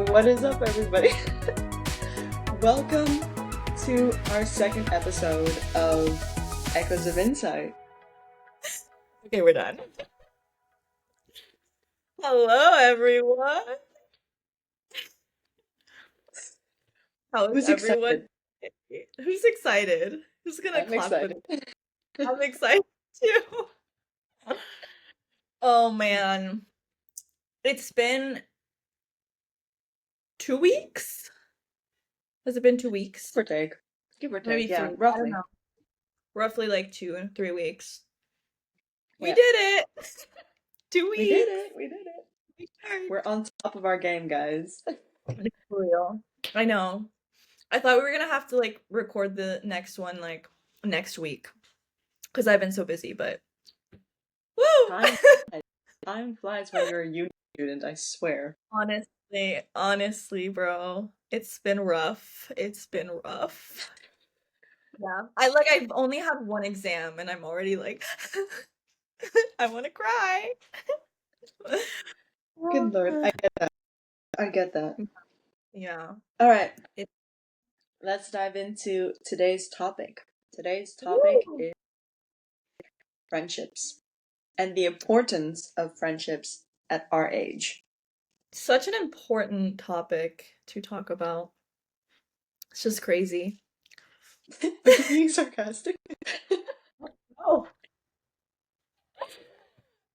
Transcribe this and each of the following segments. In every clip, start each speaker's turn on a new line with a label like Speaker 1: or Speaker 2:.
Speaker 1: What is up, everybody? Welcome to our second episode of Echoes of Insight.
Speaker 2: Okay, we're done. Hello, everyone. How is
Speaker 1: Who's
Speaker 2: everyone?
Speaker 1: excited?
Speaker 2: Who's excited? Who's gonna
Speaker 1: I'm
Speaker 2: clap with me?
Speaker 1: excited.
Speaker 2: I'm excited too. Oh man, it's been 2 weeks. Has it been 2 weeks?
Speaker 1: Give or take. Give or take,
Speaker 2: Maybe
Speaker 1: yeah,
Speaker 2: three. I don't
Speaker 1: roughly.
Speaker 2: know. Roughly like 2 and 3 weeks. We
Speaker 1: Yeah,
Speaker 2: did it. two
Speaker 1: we did
Speaker 2: weeks.
Speaker 1: it. We did it.
Speaker 2: We are
Speaker 1: We're on top of our game, guys.
Speaker 2: for real. I know. I thought we were gonna have to like record the next one like next week because I've been so busy, but woo!
Speaker 1: Time flies. Time flies when you're a uni student, I swear.
Speaker 2: Honestly, bro, it's been rough. It's been rough. Yeah. I've only had one exam and I'm already like I want to cry.
Speaker 1: Good lord,
Speaker 2: Uh,
Speaker 1: I get that. I get that.
Speaker 2: Yeah.
Speaker 1: All right,
Speaker 2: It,
Speaker 1: let's dive into today's topic. Today's topic
Speaker 2: woo!
Speaker 1: is friendships and the importance of friendships at our age.
Speaker 2: Such an important topic to talk about. It's just crazy.
Speaker 1: Are you being sarcastic?
Speaker 2: Oh.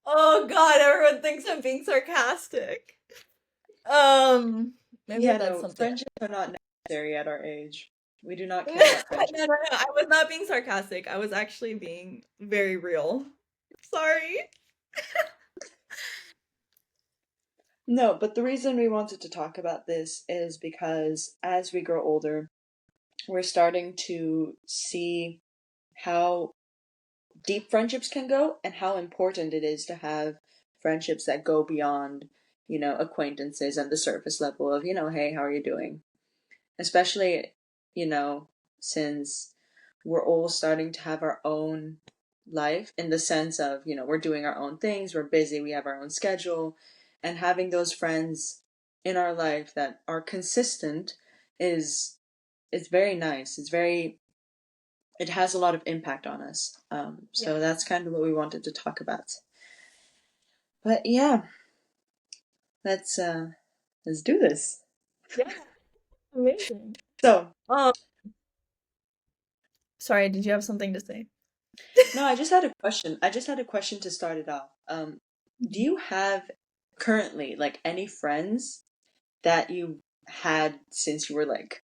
Speaker 2: Oh God, everyone thinks I'm being sarcastic. Um, Maybe
Speaker 1: Yeah,
Speaker 2: that's
Speaker 1: no,
Speaker 2: something.
Speaker 1: friendships are not necessary at our age. We do not
Speaker 2: No,
Speaker 1: care about
Speaker 2: no,
Speaker 1: friendship.
Speaker 2: no, no. I was not being sarcastic. I was actually being very real. Sorry.
Speaker 1: No, but the reason we wanted to talk about this is because as we grow older, we're starting to see how deep friendships can go and how important it is to have friendships that go beyond, acquaintances and the surface level of, hey, how are you doing? Especially, you know, since we're all starting to have our own life in the sense of, we're doing our own things, we're busy, we have our own schedule, and having those friends in our life that are consistent is very nice. It has a lot of impact on us. So
Speaker 2: Yeah.
Speaker 1: that's kind of what we wanted to talk about. But yeah, let's uh let's do this.
Speaker 2: Yeah. Amazing.
Speaker 1: So,
Speaker 2: Um, Sorry, did you have something to say?
Speaker 1: no, I just had a question. I just had a question to start it off. Do
Speaker 2: Mhm.
Speaker 1: you have currently like any friends that you had since you were like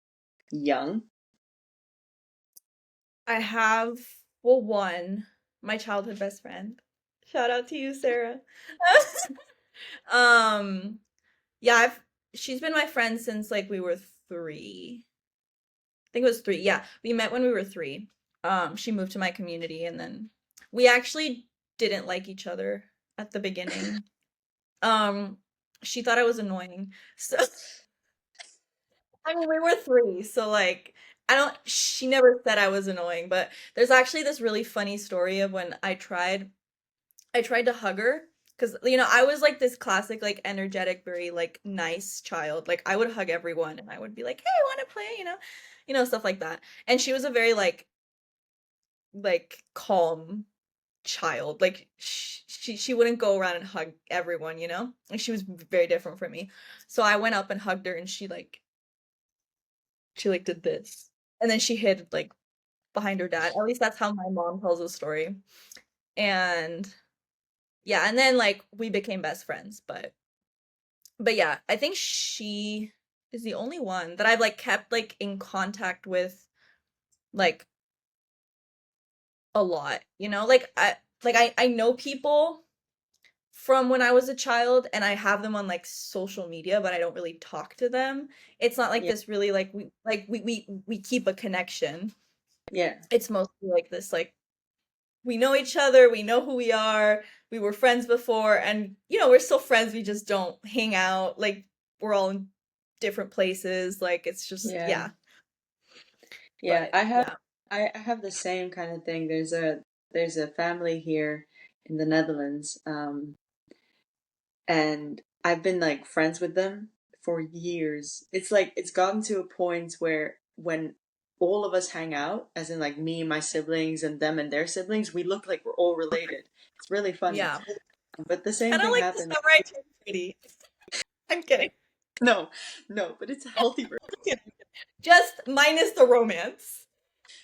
Speaker 1: young?
Speaker 2: I have, well, one, my childhood best friend. Shout out to you, Sarah. Um, yeah, she's been my friend since like we were 3. I think it was 3. Yeah, we met when we were 3. She moved to my community and then we actually didn't like each other at the beginning. Um, she thought I was annoying. So I mean, we were 3, so like I don't she never said I was annoying, but there's actually this really funny story of when I tried to hug her because I was like this classic like energetic, very like nice child. Like I would hug everyone and I would be like, "Hey, want to play?" Stuff like that. And she was a very like calm child. Like she wouldn't go around and hug everyone. Like she was very different from me. So I went up and hugged her and she like did this. And then she hid like behind her dad. At least that's how my mom tells the story. And yeah, and then like we became best friends, but yeah, I think she is the only one that I've like kept like in contact with like a lot, like I know people from when I was a child and I have them on like social media, but I don't really talk to them. It's not like
Speaker 1: Yeah.
Speaker 2: this really like we keep a connection.
Speaker 1: Yeah.
Speaker 2: It's mostly like this like we know each other, we know who we are, we were friends before, and we're still friends, we just don't hang out, like we're all in different places, like it's just
Speaker 1: Yeah.
Speaker 2: yeah,
Speaker 1: Yeah.
Speaker 2: but
Speaker 1: I have
Speaker 2: yeah.
Speaker 1: I have the same kind of thing. There's a family here in the Netherlands. And I've been like friends with them for years. It's like it's gotten to a point where when all of us hang out, as in like me, my siblings, and them and their siblings, we look like we're all related. It's really funny.
Speaker 2: Yeah.
Speaker 1: But the same
Speaker 2: Kind of
Speaker 1: thing
Speaker 2: like the
Speaker 1: happens.
Speaker 2: Samurai Treaty. I'm kidding.
Speaker 1: No, no, but it's a healthy version.
Speaker 2: I'm kidding. Just minus the romance.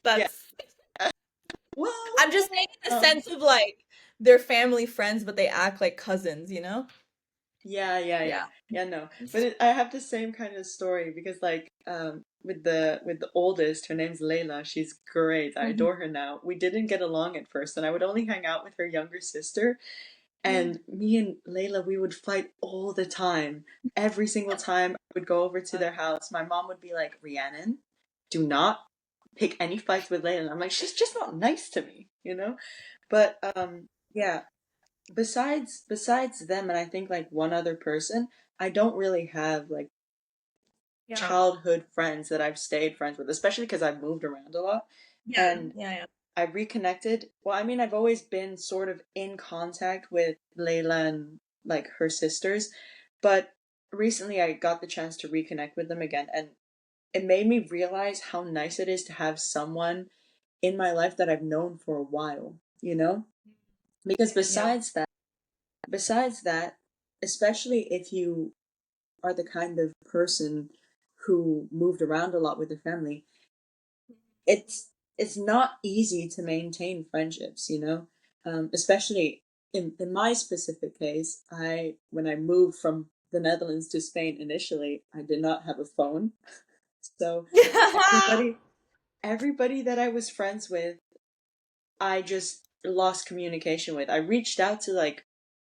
Speaker 1: Yeah.
Speaker 2: That's
Speaker 1: Well,
Speaker 2: I'm just saying in the
Speaker 1: um,
Speaker 2: sense of like they're family friends, but they act like cousins, you know?
Speaker 1: yeah, yeah, yeah.
Speaker 2: Yeah.
Speaker 1: Yeah, no. But I have the same kind of story because like with the oldest, her name's Layla. She's great. I
Speaker 2: Mhm.
Speaker 1: adore her now. We didn't get along at first, and I would only hang out with her younger sister. And me and Layla, we would fight all the time. Every single time I would go over to their house, my mom would be like, Rhiannon, do not pick any fights with Layla. And I'm like, she's just not nice to me, you know? But yeah, besides them and I think like one other person, I don't really have like
Speaker 2: Yeah.
Speaker 1: childhood friends that I've stayed friends with, especially because I've moved around a lot.
Speaker 2: Yeah.
Speaker 1: And
Speaker 2: Yeah. Yeah.
Speaker 1: I reconnected. Well, I mean, I've always been sort of in contact with Layla and like her sisters, but recently I got the chance to reconnect with them again, and it made me realize how nice it is to have someone in my life that I've known for a while, you know? Because
Speaker 2: Yeah.
Speaker 1: besides that, especially if you are the kind of person who moved around a lot with the family, it's it's not easy to maintain friendships, you know. Especially in my specific case, I when I moved from the Netherlands to Spain initially, I did not have a phone, so everybody everybody that I was friends with, I just lost communication with. I reached out to like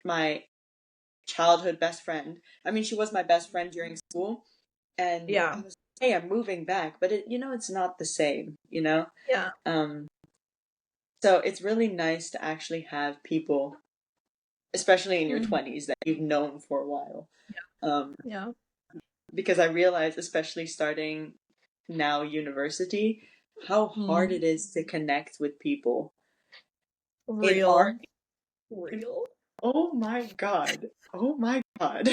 Speaker 1: my childhood best friend. I mean, she was my best friend during school, and I
Speaker 2: Yeah.
Speaker 1: was, hey, I'm moving back, but it's not the same, you know.
Speaker 2: Yeah.
Speaker 1: Um, so it's really nice to actually have people, especially in your
Speaker 2: Mhm.
Speaker 1: 20s, that you've known for a while. Um,
Speaker 2: Yeah.
Speaker 1: because I realize, especially starting now university, how hard
Speaker 2: Mm.
Speaker 1: it is to connect with people in our
Speaker 2: Real. Real.
Speaker 1: oh my god. Oh my god.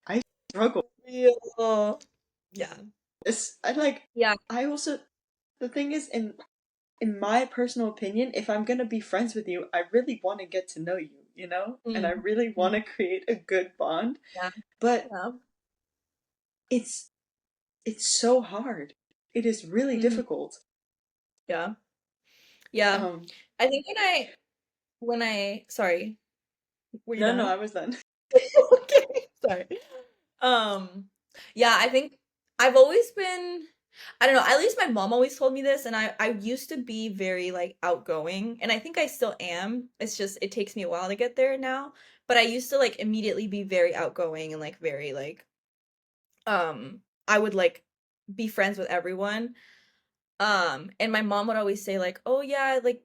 Speaker 1: I struggle.
Speaker 2: Real. Yeah.
Speaker 1: I like
Speaker 2: Yeah.
Speaker 1: I also the thing is in my personal opinion, if I'm gonna be friends with you, I really want to get to know you, you know? And I
Speaker 2: Mm.
Speaker 1: really want
Speaker 2: Mm.
Speaker 1: to create a good bond.
Speaker 2: Yeah.
Speaker 1: But
Speaker 2: Yeah.
Speaker 1: it's it's so hard. It is really
Speaker 2: Mhm.
Speaker 1: difficult.
Speaker 2: Yeah. Yeah.
Speaker 1: Um,
Speaker 2: I think sorry, were you
Speaker 1: no, no, I
Speaker 2: done?
Speaker 1: was done.
Speaker 2: Okay. Sorry. Um, yeah, I think I've always been, I don't know, at least my mom always told me this, and I used to be very like outgoing, and I think I still am. It's just it takes me a while to get there now, but I used to like immediately be very outgoing and like very like I would like be friends with everyone. And my mom would always say like, "Oh yeah, like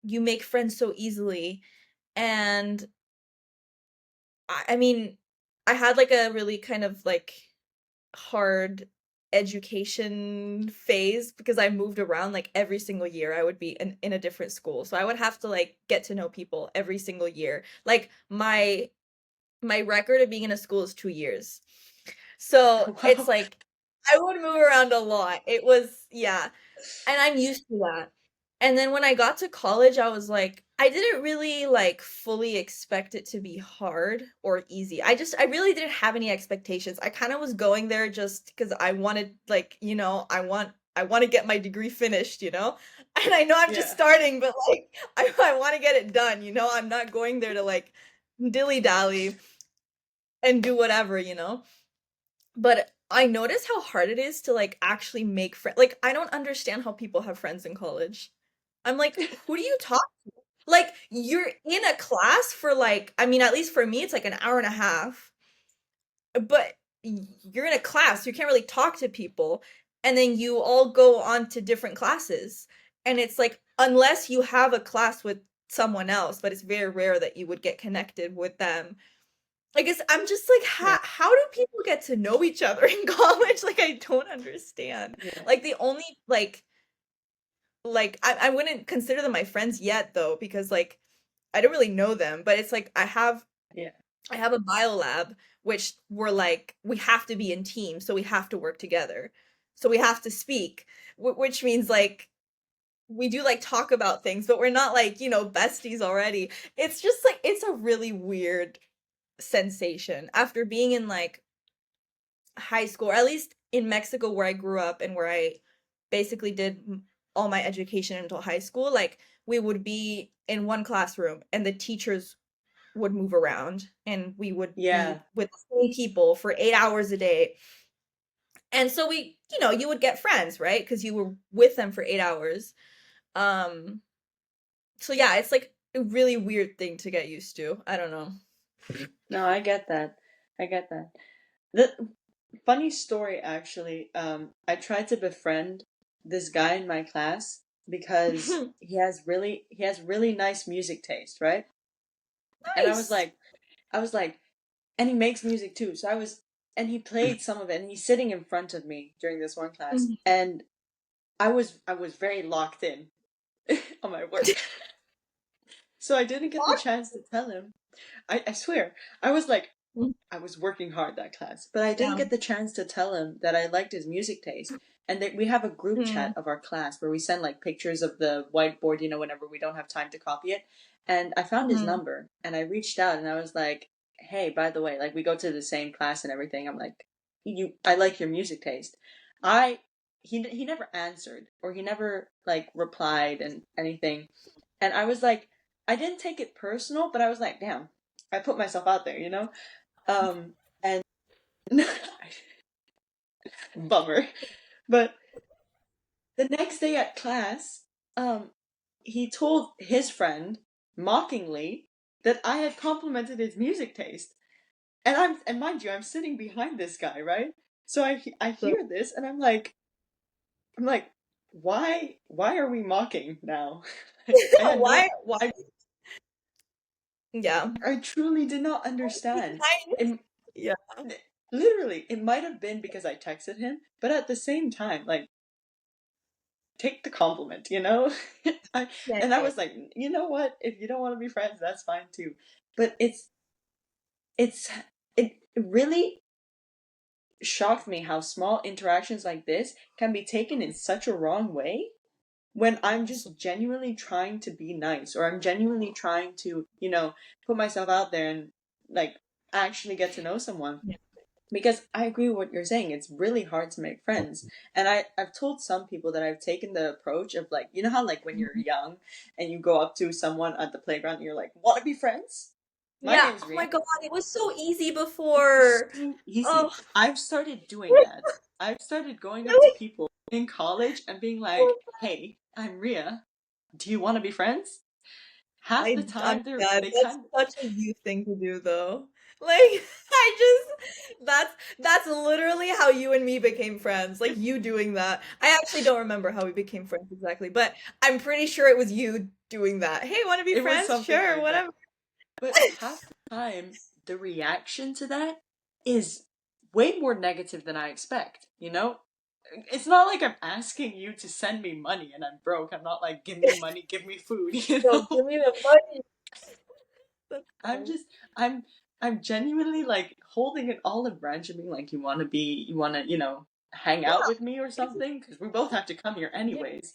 Speaker 2: you make friends so easily." And I mean, I had like a really kind of like hard education phase because I moved around like every single year. I would be in a different school. So I would have to like get to know people every single year. Like my record of being in a school is 2 years. So it's
Speaker 1: Wow.
Speaker 2: like I would move around a lot. It was, yeah. And I'm used to that. And then when I got to college, I was like, I didn't really like fully expect it to be hard or easy. I really didn't have any expectations. I kind of was going there just because I wanted like, I want to get my degree finished, you know? And I know I'm just
Speaker 1: Yeah.
Speaker 2: starting, but like I want to get it done, you know? I'm not going there to like dilly-dally and do whatever, you know? But I notice how hard it is to like actually make friends. Like I don't understand how people have friends in college. I'm like, who do you talk to? Like you're in a class for like, I mean, at least for me, it's like an hour and a half. But you're in a class, you can't really talk to people, and then you all go on to different classes. And it's like, unless you have a class with someone else, but it's very rare that you would get connected with them. I guess I'm just like,
Speaker 1: Yeah.
Speaker 2: how do people get to know each other in college? Like, I don't understand.
Speaker 1: Yeah.
Speaker 2: Like, the only like I wouldn't consider them my friends yet though, because like I don't really know them. But it's like I have
Speaker 1: Yeah.
Speaker 2: I have a bio lab, which we're like, we have to be in teams, so we have to work together. So we have to speak, which means like we do like talk about things, but we're not like, besties already. It's just like, it's a really weird sensation after being in like high school, or at least in Mexico where I grew up and where I basically did all my education until high school. Like, we would be in one classroom and the teachers would move around and we would be
Speaker 1: Yeah.
Speaker 2: with the same people for 8 hours a day. And so you would get friends, right? Because you were with them for 8 hours. Um, so yeah, it's like a really weird thing to get used to. I don't know.
Speaker 1: No, I get that. I get that. The funny story actually, I tried to befriend this guy in my class because he has really nice music taste, right? And
Speaker 2: Nice.
Speaker 1: I was like, and he makes music too. So and he played some of it, and he's sitting in front of me during this one class,
Speaker 2: Mhm.
Speaker 1: and I was very locked in on my work, so I didn't get the chance to tell him. I swear, I was like, I was working hard that class, but I didn't
Speaker 2: Yeah.
Speaker 1: get the chance to tell him that I liked his music taste. And that we have a group chat
Speaker 2: Mm,
Speaker 1: of our class where we send like pictures of the whiteboard, whenever we don't have time to copy it. And I found his
Speaker 2: mhm.
Speaker 1: number and I reached out and I was like, "Hey, by the way, like we go to the same class and everything. I'm like, I like your music taste." I he never answered or he never like replied and anything. And I was like, I didn't take it personal, but I was like, damn, I put myself out there, you know? And bummer. But the next day at class, um, he told his friend mockingly that I had complimented his music taste. And mind you, I'm sitting behind this guy, right? So I
Speaker 2: So
Speaker 1: hear this and I'm like, why are we mocking now? I had no
Speaker 2: why?
Speaker 1: I
Speaker 2: Yeah.
Speaker 1: I truly did not understand. It,
Speaker 2: Yeah.
Speaker 1: literally, it might have been because I texted him, but at the same time, like take the compliment, you know? I
Speaker 2: Yeah.
Speaker 1: and I was like, you know what? If you don't want to be friends, that's fine too. But it's it really shocked me how small interactions like this can be taken in such a wrong way when I'm just genuinely trying to be nice or I'm genuinely trying to, put myself out there and like actually get to know someone.
Speaker 2: Yeah.
Speaker 1: Because I agree with what you're saying. It's really hard to make friends. And I've told some people that I've taken the approach of like, you know how like when you're
Speaker 2: Mhm.
Speaker 1: young and you go up to someone at the playground and you're like, wanna be friends? My
Speaker 2: Yeah.
Speaker 1: name's
Speaker 2: Oh my
Speaker 1: Ria.
Speaker 2: God, it was so easy
Speaker 1: It was
Speaker 2: before.
Speaker 1: so easy.
Speaker 2: Oh,
Speaker 1: I've started doing that. I've started going up to
Speaker 2: really?
Speaker 1: people in college and being like,
Speaker 2: Oh,
Speaker 1: hey, I'm Ria. Do you want to be friends? Half the
Speaker 2: I'm
Speaker 1: time
Speaker 2: dead.
Speaker 1: they
Speaker 2: That's
Speaker 1: kind
Speaker 2: such a you thing to do, though. Like, I that's literally how you and me became friends. Like you doing that. I actually don't remember how we became friends exactly, but I'm pretty sure it was you doing that. Hey, want to be
Speaker 1: it was
Speaker 2: friends?
Speaker 1: something
Speaker 2: Sure,
Speaker 1: like that.
Speaker 2: whatever.
Speaker 1: But half the time, the reaction to that is way more negative than I expect, you know? It's not like I'm asking you to send me money and I'm broke. I'm not like, give me money, give me food, you
Speaker 2: No,
Speaker 1: know?
Speaker 2: give me the money. That's
Speaker 1: I'm
Speaker 2: funny.
Speaker 1: just, I'm, I'm genuinely like holding an olive branch and being like, you wanna, hang out with me or
Speaker 2: Yeah.
Speaker 1: something? Because we both have to come here
Speaker 2: Yeah.
Speaker 1: anyways.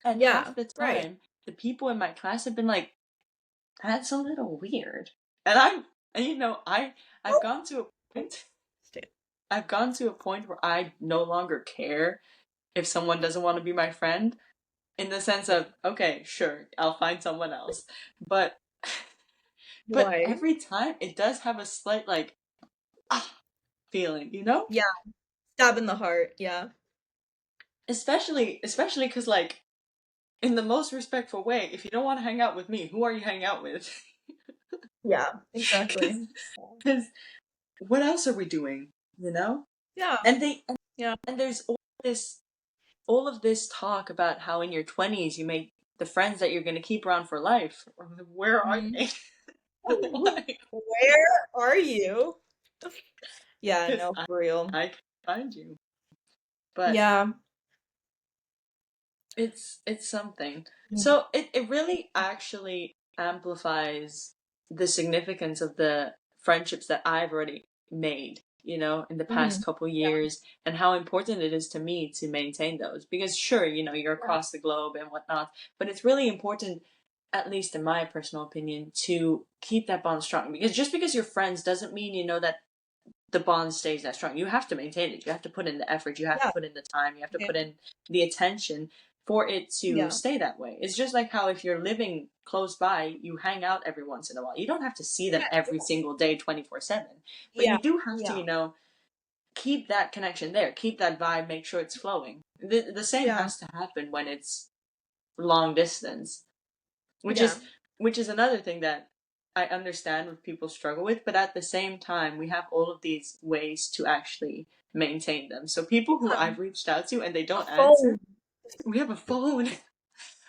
Speaker 1: And half
Speaker 2: Yeah.
Speaker 1: the
Speaker 2: Right.
Speaker 1: time, the people in my class have been like, that's a little weird. And I've gone to a point,
Speaker 2: Stay.
Speaker 1: I've gone to a point where I no longer care if someone doesn't want to be my friend, in the sense
Speaker 2: Yeah.
Speaker 1: of, okay, sure, I'll find someone else. But but
Speaker 2: Why?
Speaker 1: every time it does have a slight like ah feeling, you know?
Speaker 2: Yeah. Stab in the heart. Yeah.
Speaker 1: Especially because like in the most respectful way, if you don't want to hang out with me, who are you hanging out with?
Speaker 2: Yeah.
Speaker 1: Because
Speaker 2: Exactly.
Speaker 1: because what else are we doing? You know?
Speaker 2: Yeah.
Speaker 1: And they
Speaker 2: Yeah.
Speaker 1: and there's all of this talk about how in your 20s you make the friends that you're going to keep around for life. Where are
Speaker 2: Mhm.
Speaker 1: they? Why?
Speaker 2: Where are you? Yeah,
Speaker 1: Because
Speaker 2: no, for real.
Speaker 1: I can find you. But
Speaker 2: Yeah.
Speaker 1: it's something.
Speaker 2: Mm.
Speaker 1: So it really actually amplifies the significance of the friendships that I've already made, in the past
Speaker 2: Mhm.
Speaker 1: couple
Speaker 2: Yeah.
Speaker 1: years, and how important it is to me to maintain those. Because sure, you're
Speaker 2: Yeah.
Speaker 1: across the globe and whatnot, but it's really important, at least in my personal opinion, to keep that bond strong. Because just because you're friends doesn't mean that the bond stays that strong. You have to maintain it. You have to put in the effort. You have to
Speaker 2: Yeah.
Speaker 1: put in the time. You have to
Speaker 2: Yeah.
Speaker 1: put in the attention for it to
Speaker 2: Yeah.
Speaker 1: stay that way. It's just like how if you're living close by, you hang out every once in a while. You don't have to see them
Speaker 2: Yeah.
Speaker 1: every single day, 24/7. But
Speaker 2: Yeah.
Speaker 1: you do have to,
Speaker 2: Yeah.
Speaker 1: keep that connection there. Keep that vibe. Make sure it's flowing. The same
Speaker 2: Yeah.
Speaker 1: has to happen when it's long distance, which
Speaker 2: Yeah.
Speaker 1: is which is another thing that I understand what people struggle with, but at the same time, we have all of these ways to actually maintain them. So people who I've reached out to and they
Speaker 2: A
Speaker 1: don't answer,
Speaker 2: phone.
Speaker 1: we have a phone.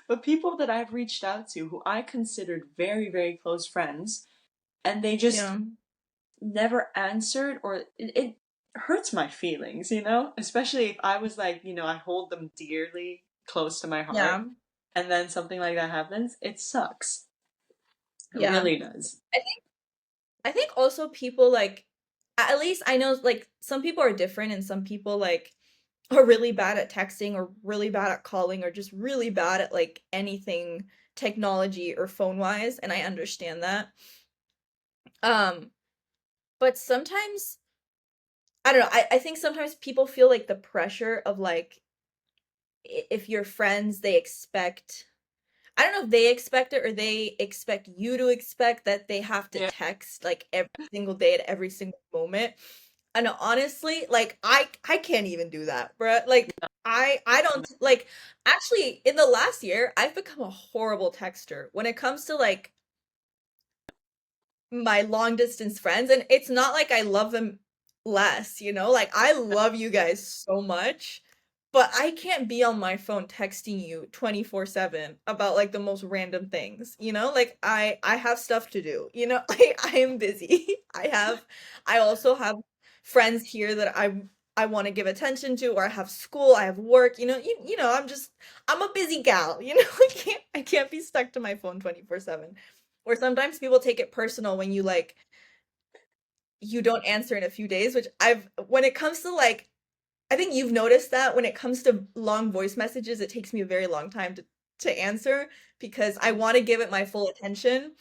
Speaker 1: But people that I've reached out to who I considered very, very close friends, and they just
Speaker 2: Yeah.
Speaker 1: never answered, or it hurts my feelings, Especially if I was like, I hold them dearly close to my heart,
Speaker 2: Yeah.
Speaker 1: and then something like that happens, it sucks. It
Speaker 2: Yeah.
Speaker 1: really does.
Speaker 2: I think also people like, at least I know like some people are different and some people like are really bad at texting or really bad at calling or just really bad at like anything technology or phone wise, and I understand that. Um but sometimes I don't know, I think sometimes people feel like the pressure of like if you're friends they expect, I don't know if they expect it or they expect you to expect that they have to
Speaker 1: Yeah.
Speaker 2: text like every single day at every single moment. And honestly, like I can't even do that, bruh. Like I don't like, actually in the last year I've become a horrible texter when it comes to like my long distance friends, and it's not like I love them less, you know? Like I love you guys so much, but I can't be on my phone texting you 24/7 about like the most random things, you know? Like I have stuff to do, you know? Like I am busy. I also have friends here that I want to give attention to, or I have school, I have work, you know, I'm a busy gal, you know? I can't be stuck to my phone 24/7. Or sometimes people take it personal when you like you don't answer in a few days, which I've when it comes to like I think you've noticed that when it comes to long voice messages, it takes me a very long time to answer because I want to give it my full attention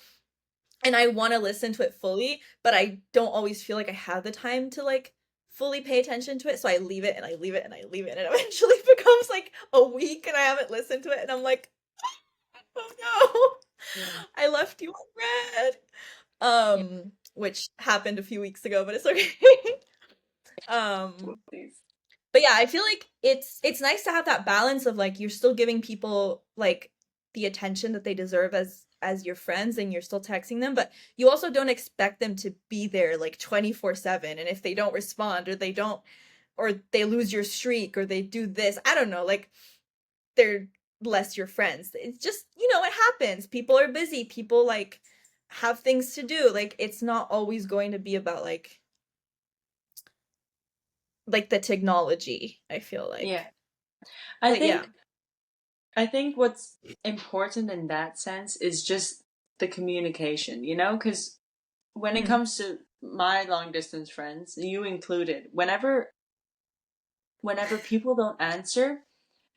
Speaker 2: and I want to listen to it fully, but I don't always feel like I have the time to like fully pay attention to it. So I leave it and I leave it and I leave it and it eventually becomes like a week and I haven't listened to it and I'm like, oh
Speaker 1: Yeah.
Speaker 2: no, I left you on red.
Speaker 1: Yeah.
Speaker 2: Which happened a few weeks ago, but it's okay. um
Speaker 1: Whoopsies.
Speaker 2: but yeah, I feel like it's nice to have that balance of like you're still giving people like the attention that they deserve as your friends and you're still texting them, but you also don't expect them to be there like 24/7, and if they don't respond or they lose your streak or they do this, I don't know, like they're less your friends. It's just, it happens. People are busy. People like have things to do. Like it's not always going to be about like the technology, I feel
Speaker 1: Yeah.
Speaker 2: like.
Speaker 1: I
Speaker 2: But yeah.
Speaker 1: think I think what's important in that sense is just the communication, because when it
Speaker 2: Mm,
Speaker 1: comes to my long distance friends, you included, whenever people don't answer,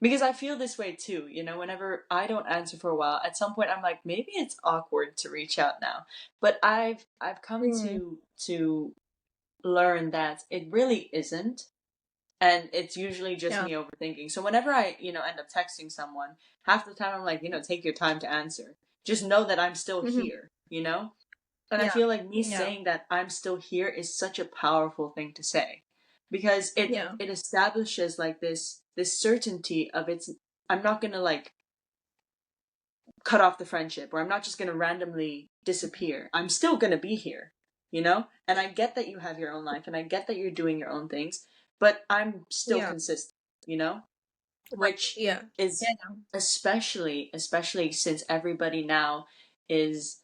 Speaker 1: because I feel this way too, whenever I don't answer for a while, at some point I'm like, maybe it's awkward to reach out now. But I've come
Speaker 2: mm,
Speaker 1: to learn that it really isn't. And it's usually just
Speaker 2: yeah.
Speaker 1: me overthinking. So whenever I, end up texting someone, half the time I'm like, take your time to answer. Just know that I'm still
Speaker 2: Hmm.
Speaker 1: here. And I
Speaker 2: Yeah.
Speaker 1: feel like me
Speaker 2: Yeah.
Speaker 1: saying that I'm still here is such a powerful thing to say, because it
Speaker 2: Yeah.
Speaker 1: it establishes like this certainty of I'm not gonna like cut off the friendship, or I'm not just gonna randomly disappear. I'm still gonna be here. And I get that you have your own life, and I get that you're doing your own things, but I'm still
Speaker 2: Yeah.
Speaker 1: consistent.
Speaker 2: Right.
Speaker 1: Which
Speaker 2: Yeah.
Speaker 1: is
Speaker 2: Yeah.
Speaker 1: especially since everybody now is,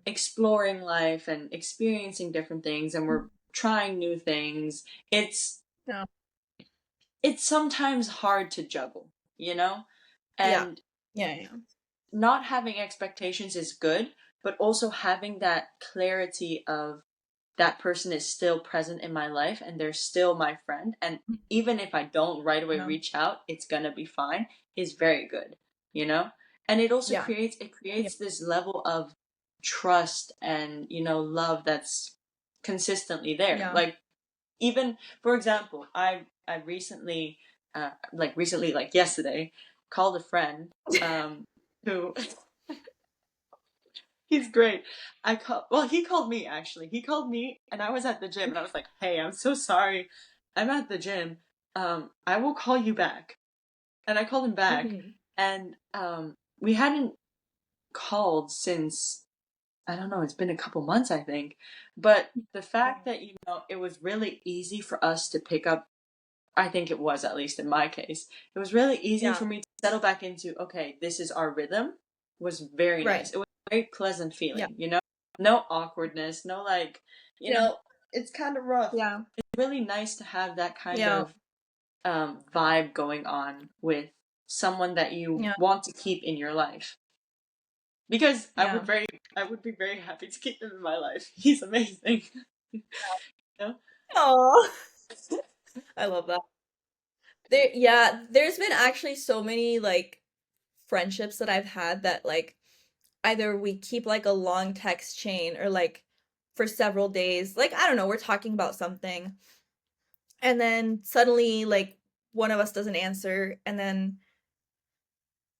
Speaker 1: exploring life and experiencing different things, and we're trying new things. It's
Speaker 2: Yeah.
Speaker 1: it's sometimes hard to juggle.
Speaker 2: Yeah.
Speaker 1: And
Speaker 2: Yeah. Yeah.
Speaker 1: not having expectations is good, but also having that clarity of that person is still present in my life and they're still my friend, and even if I don't right away
Speaker 2: Yeah.
Speaker 1: reach out, it's gonna be fine, is very good, you know? And it also
Speaker 2: Yeah.
Speaker 1: creates
Speaker 2: Yeah.
Speaker 1: this level of trust and, love that's consistently there.
Speaker 2: Yeah.
Speaker 1: Like, even, for example, I recently, like yesterday, called a friend, who he's great. He called me actually. He called me and I was at the gym and I was like, "Hey, I'm so sorry. I'm at the gym. I will call you back." And I called him back,
Speaker 2: Mhm.
Speaker 1: and we hadn't called since, I don't know, it's been a couple months, I think. But the
Speaker 2: Yeah.
Speaker 1: fact that, it was really easy for us to pick up, I think it was, at least in my case, it was really easy
Speaker 2: Yeah.
Speaker 1: for me to settle back into, okay, this is our rhythm, was very
Speaker 2: Right.
Speaker 1: nice. It was a very pleasant
Speaker 2: Yeah.
Speaker 1: feeling, No awkwardness, no like, you
Speaker 2: Yeah.
Speaker 1: know, it's kind of rough.
Speaker 2: Yeah.
Speaker 1: It's really nice to have that kind
Speaker 2: Yeah.
Speaker 1: of vibe going on with someone that you
Speaker 2: Yeah.
Speaker 1: want to keep in your life. Because
Speaker 2: Yeah.
Speaker 1: I would be very happy to keep him in my life. He's amazing. you know?
Speaker 2: Oh, I love that. There's been actually so many like friendships that I've had that like either we keep like a long text chain or like for several days. Like I don't know, we're talking about something and then suddenly like one of us doesn't answer and then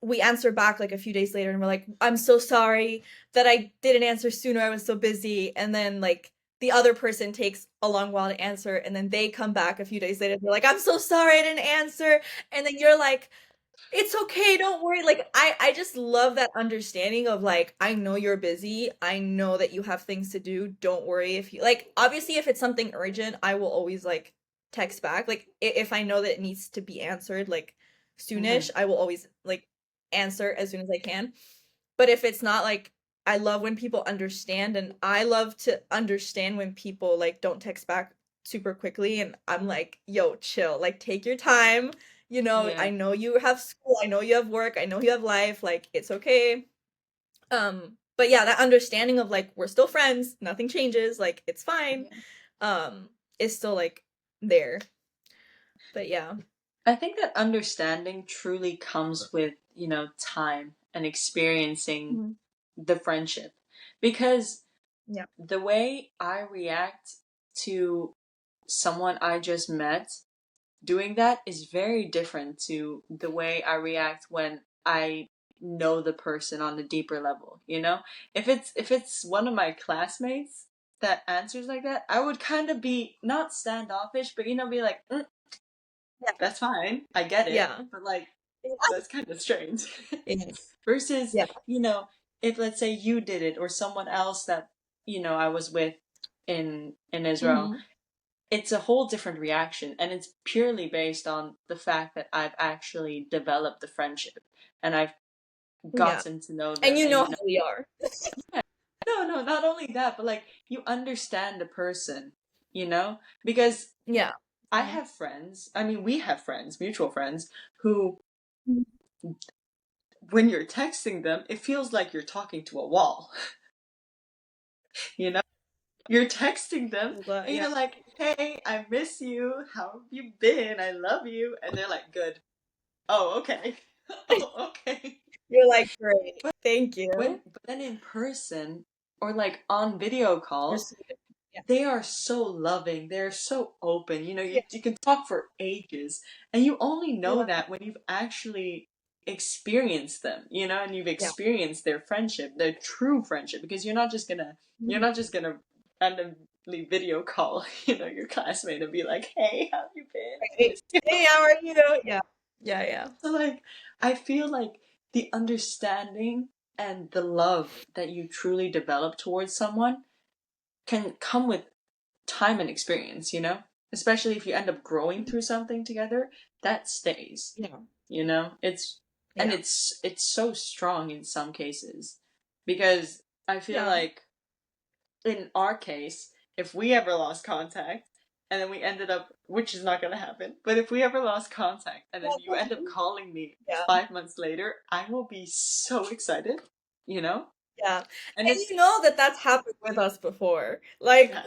Speaker 2: we answer back like a few days later and we're like, I'm so sorry that I didn't answer sooner. I was so busy. And then like the other person takes a long while to answer and then they come back a few days later. They're like, I'm so sorry I didn't answer. And then you're like, it's okay, don't worry. Like I just love that understanding of like, I know you're busy. I know that you have things to do. Don't worry if you like obviously if it's something urgent, I will always like text back. Like if I know that it needs to be answered like soonish,
Speaker 1: hmm
Speaker 2: I will always like answer as soon as I can. But if it's not like I love when people understand and I love to understand when people like don't text back super quickly and I'm like, yo, chill. Like take your time.
Speaker 1: Yeah.
Speaker 2: I know you have school, I know you have work, I know you have life, like it's okay. But yeah, that understanding of like we're still friends, nothing changes, like it's fine,
Speaker 1: Yeah.
Speaker 2: is still like there. But yeah.
Speaker 1: I think that understanding truly comes with, time and experiencing
Speaker 2: Mhm.
Speaker 1: the friendship. Because
Speaker 2: Yeah.
Speaker 1: the way I react to someone I just met, doing that is very different to the way I react when I know the person on a deeper level, If it's one of my classmates that answers like that, I would kind of be not standoffish, but be like,
Speaker 2: Yeah.
Speaker 1: that's fine. I get it.
Speaker 2: Yeah.
Speaker 1: But like, that's kind of strange.
Speaker 2: Yeah.
Speaker 1: Versus,
Speaker 2: Yeah.
Speaker 1: if let's say you did it or someone else that, I was with in Israel,
Speaker 2: Mhm.
Speaker 1: it's a whole different reaction, and it's purely based on the fact that I've actually developed the friendship and I've
Speaker 2: Yeah.
Speaker 1: gotten to know
Speaker 2: And
Speaker 1: them,
Speaker 2: you
Speaker 1: and
Speaker 2: know how we are.
Speaker 1: yeah, no, not only that, but like you understand the person, because
Speaker 2: Yeah.
Speaker 1: I
Speaker 2: Yeah.
Speaker 1: have friends, I mean, we have friends, mutual friends, who,
Speaker 2: Mhm.
Speaker 1: when you're texting them, it feels like you're talking to a wall. you know you're texting them
Speaker 2: But
Speaker 1: and
Speaker 2: yeah.
Speaker 1: you're like, "Hey, I miss you, how have you been, I love you," and they're like, "Good." Oh, okay. Oh, okay.
Speaker 2: You're like, great.
Speaker 1: But
Speaker 2: Thank you.
Speaker 1: but then in person or like on video
Speaker 2: You're
Speaker 1: call,
Speaker 2: sweet. Yeah.
Speaker 1: they are so loving. They're so open.
Speaker 2: Yeah.
Speaker 1: You can talk for ages, and you only know
Speaker 2: Yeah.
Speaker 1: that when you've actually experienced them, and you've
Speaker 2: Yeah.
Speaker 1: experienced their friendship, their true friendship, because you're
Speaker 2: Mhm.
Speaker 1: not just gonna randomly video call, your classmate and be like, "Hey, how have you been? I
Speaker 2: Right.
Speaker 1: miss you."
Speaker 2: Hey, how are you? Yeah. Yeah. Yeah.
Speaker 1: So like, I feel like the understanding and the love that you truly develop towards someone can come with time and experience, Especially if you end up growing through something together, that stays,
Speaker 2: Yeah.
Speaker 1: It's and
Speaker 2: Yeah.
Speaker 1: it's so strong in some cases because I feel
Speaker 2: Yeah.
Speaker 1: like in our case, if we ever lost contact and then we ended up, which is not going to happen, but if we ever lost contact and then
Speaker 2: That's
Speaker 1: you end up
Speaker 2: okay.
Speaker 1: calling me
Speaker 2: Yeah.
Speaker 1: 5 months later, I will be so excited, you know?
Speaker 2: Yeah.
Speaker 1: And
Speaker 2: And
Speaker 1: it's
Speaker 2: you know that that's happened with us before. Like
Speaker 1: yeah.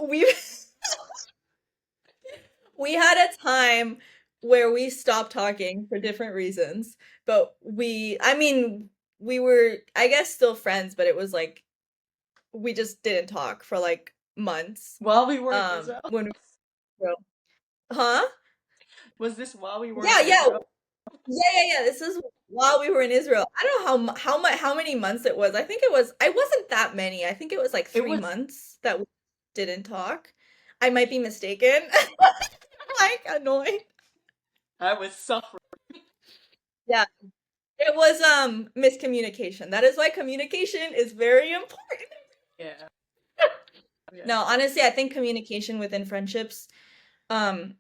Speaker 2: we had a time where we stopped talking for different reasons, but I mean, we were, I guess, still friends, but it was like we just didn't talk for like months.
Speaker 1: While we were in Israel?
Speaker 2: When we were, huh?
Speaker 1: Was this while we were
Speaker 2: Yeah,
Speaker 1: in
Speaker 2: yeah,
Speaker 1: Israel?
Speaker 2: yeah. This is while we were in Israel. I don't know how much how many months it was. I think it was. I wasn't that many. I think it was like
Speaker 1: It
Speaker 2: three
Speaker 1: was
Speaker 2: months that we didn't talk. I might be mistaken. Like annoyed.
Speaker 1: I was suffering.
Speaker 2: Yeah, it was miscommunication. That is why communication is very important.
Speaker 1: Yeah. Yeah.
Speaker 2: No, honestly, I think communication within friendships um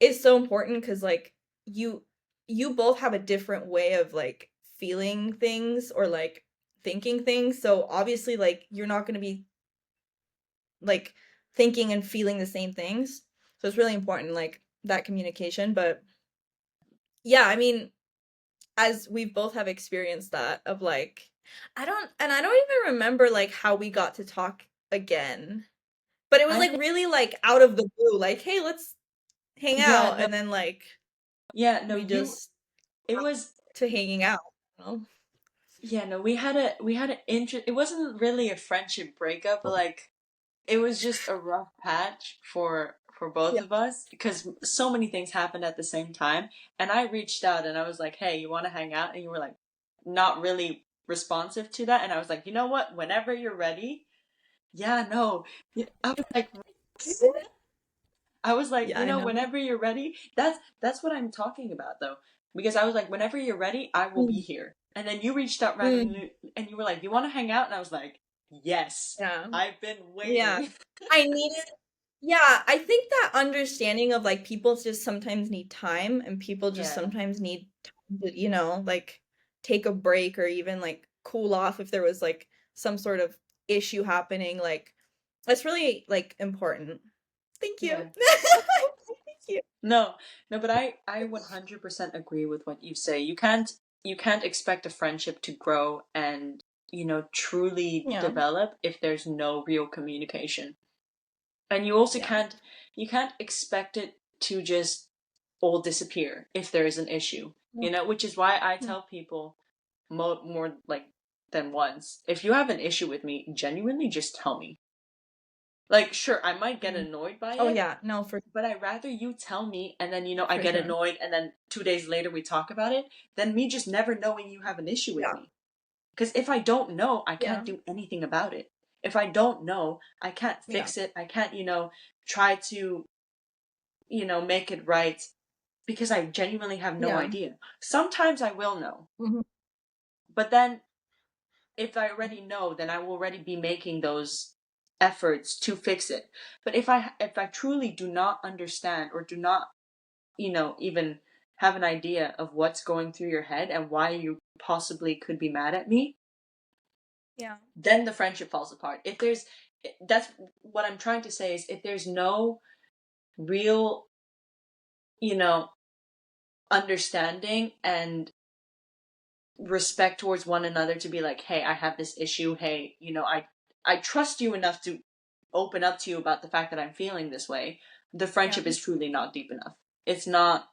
Speaker 2: is so important because like you you both have a different way of like feeling things or like thinking things. So obviously like you're not going to be like thinking and feeling the same things. So it's really important like that communication, but yeah, I mean, as we've both have experienced that of like I don't even remember like how we got to talk again. But it was
Speaker 1: I
Speaker 2: like
Speaker 1: think
Speaker 2: really like out of the blue, like, hey, let's hang
Speaker 1: yeah,
Speaker 2: out,
Speaker 1: no,
Speaker 2: and then like
Speaker 1: yeah, no,
Speaker 2: we
Speaker 1: you
Speaker 2: just
Speaker 1: it
Speaker 2: got
Speaker 1: was
Speaker 2: to hanging out, you know?
Speaker 1: yeah, no, we had an interest. It wasn't really a friendship breakup, but like it was just a rough patch for both
Speaker 2: Yeah.
Speaker 1: of us because so many things happened at the same time. And I reached out and I was like, "Hey, you want to hang out?" And you were like, not really responsive to that. And I was like, "You know what? Whenever you're ready." Yeah, no. Yeah, I was like,
Speaker 2: Yeah, I know.
Speaker 1: whenever you're ready. That's what I'm talking about though. Because I was like, whenever you're ready, I will be
Speaker 2: Mm,
Speaker 1: here. And then you reached out
Speaker 2: mm,
Speaker 1: randomly and you were like, "You want to hang out?" And I was like, "Yes.
Speaker 2: yeah.
Speaker 1: I've been
Speaker 2: Yeah.
Speaker 1: waiting."
Speaker 2: I needed Yeah, I think that understanding of like people just sometimes need time and people just
Speaker 1: Yeah.
Speaker 2: sometimes need time to, like take a break or even like cool off if there was like some sort of issue happening. Like that's really like important. Thank you.
Speaker 1: Yeah.
Speaker 2: Thank you.
Speaker 1: No, no, but I 100% agree with what you say. You can't expect a friendship to grow and, truly
Speaker 2: Yeah.
Speaker 1: develop if there's no real communication. And you also
Speaker 2: Yeah.
Speaker 1: can't expect it to just all disappear if there is an issue. Which is why I
Speaker 2: Mm.
Speaker 1: tell people more like than once. If you have an issue with me, genuinely just tell me. Like, sure, I might get
Speaker 2: Mm.
Speaker 1: annoyed by
Speaker 2: Oh
Speaker 1: it,
Speaker 2: yeah, no,
Speaker 1: but I'd rather you tell me and then, I
Speaker 2: for
Speaker 1: get
Speaker 2: sure.
Speaker 1: annoyed and then 2 days later we talk about it, than me just never knowing you have an issue with
Speaker 2: Yeah.
Speaker 1: me. Because if I don't know, I
Speaker 2: Yeah.
Speaker 1: can't do anything about it. If I don't know, I can't
Speaker 2: Yeah.
Speaker 1: fix it. I can't, try to, make it right because I genuinely have no
Speaker 2: Yeah.
Speaker 1: idea. Sometimes I will know,
Speaker 2: Mhm.
Speaker 1: but then if I already know, then I will already be making those efforts to fix it. But if I truly do not understand or do not, even have an idea of what's going through your head and why you possibly could be mad at me,
Speaker 2: Yeah.
Speaker 1: then the friendship falls apart. That's what I'm trying to say is if there's no real, you know, understanding and respect towards one another to be like, "Hey, I have this issue. Hey, I trust you enough to open up to you about the fact that I'm feeling this way." The
Speaker 2: Yeah.
Speaker 1: friendship is truly not deep enough. It's not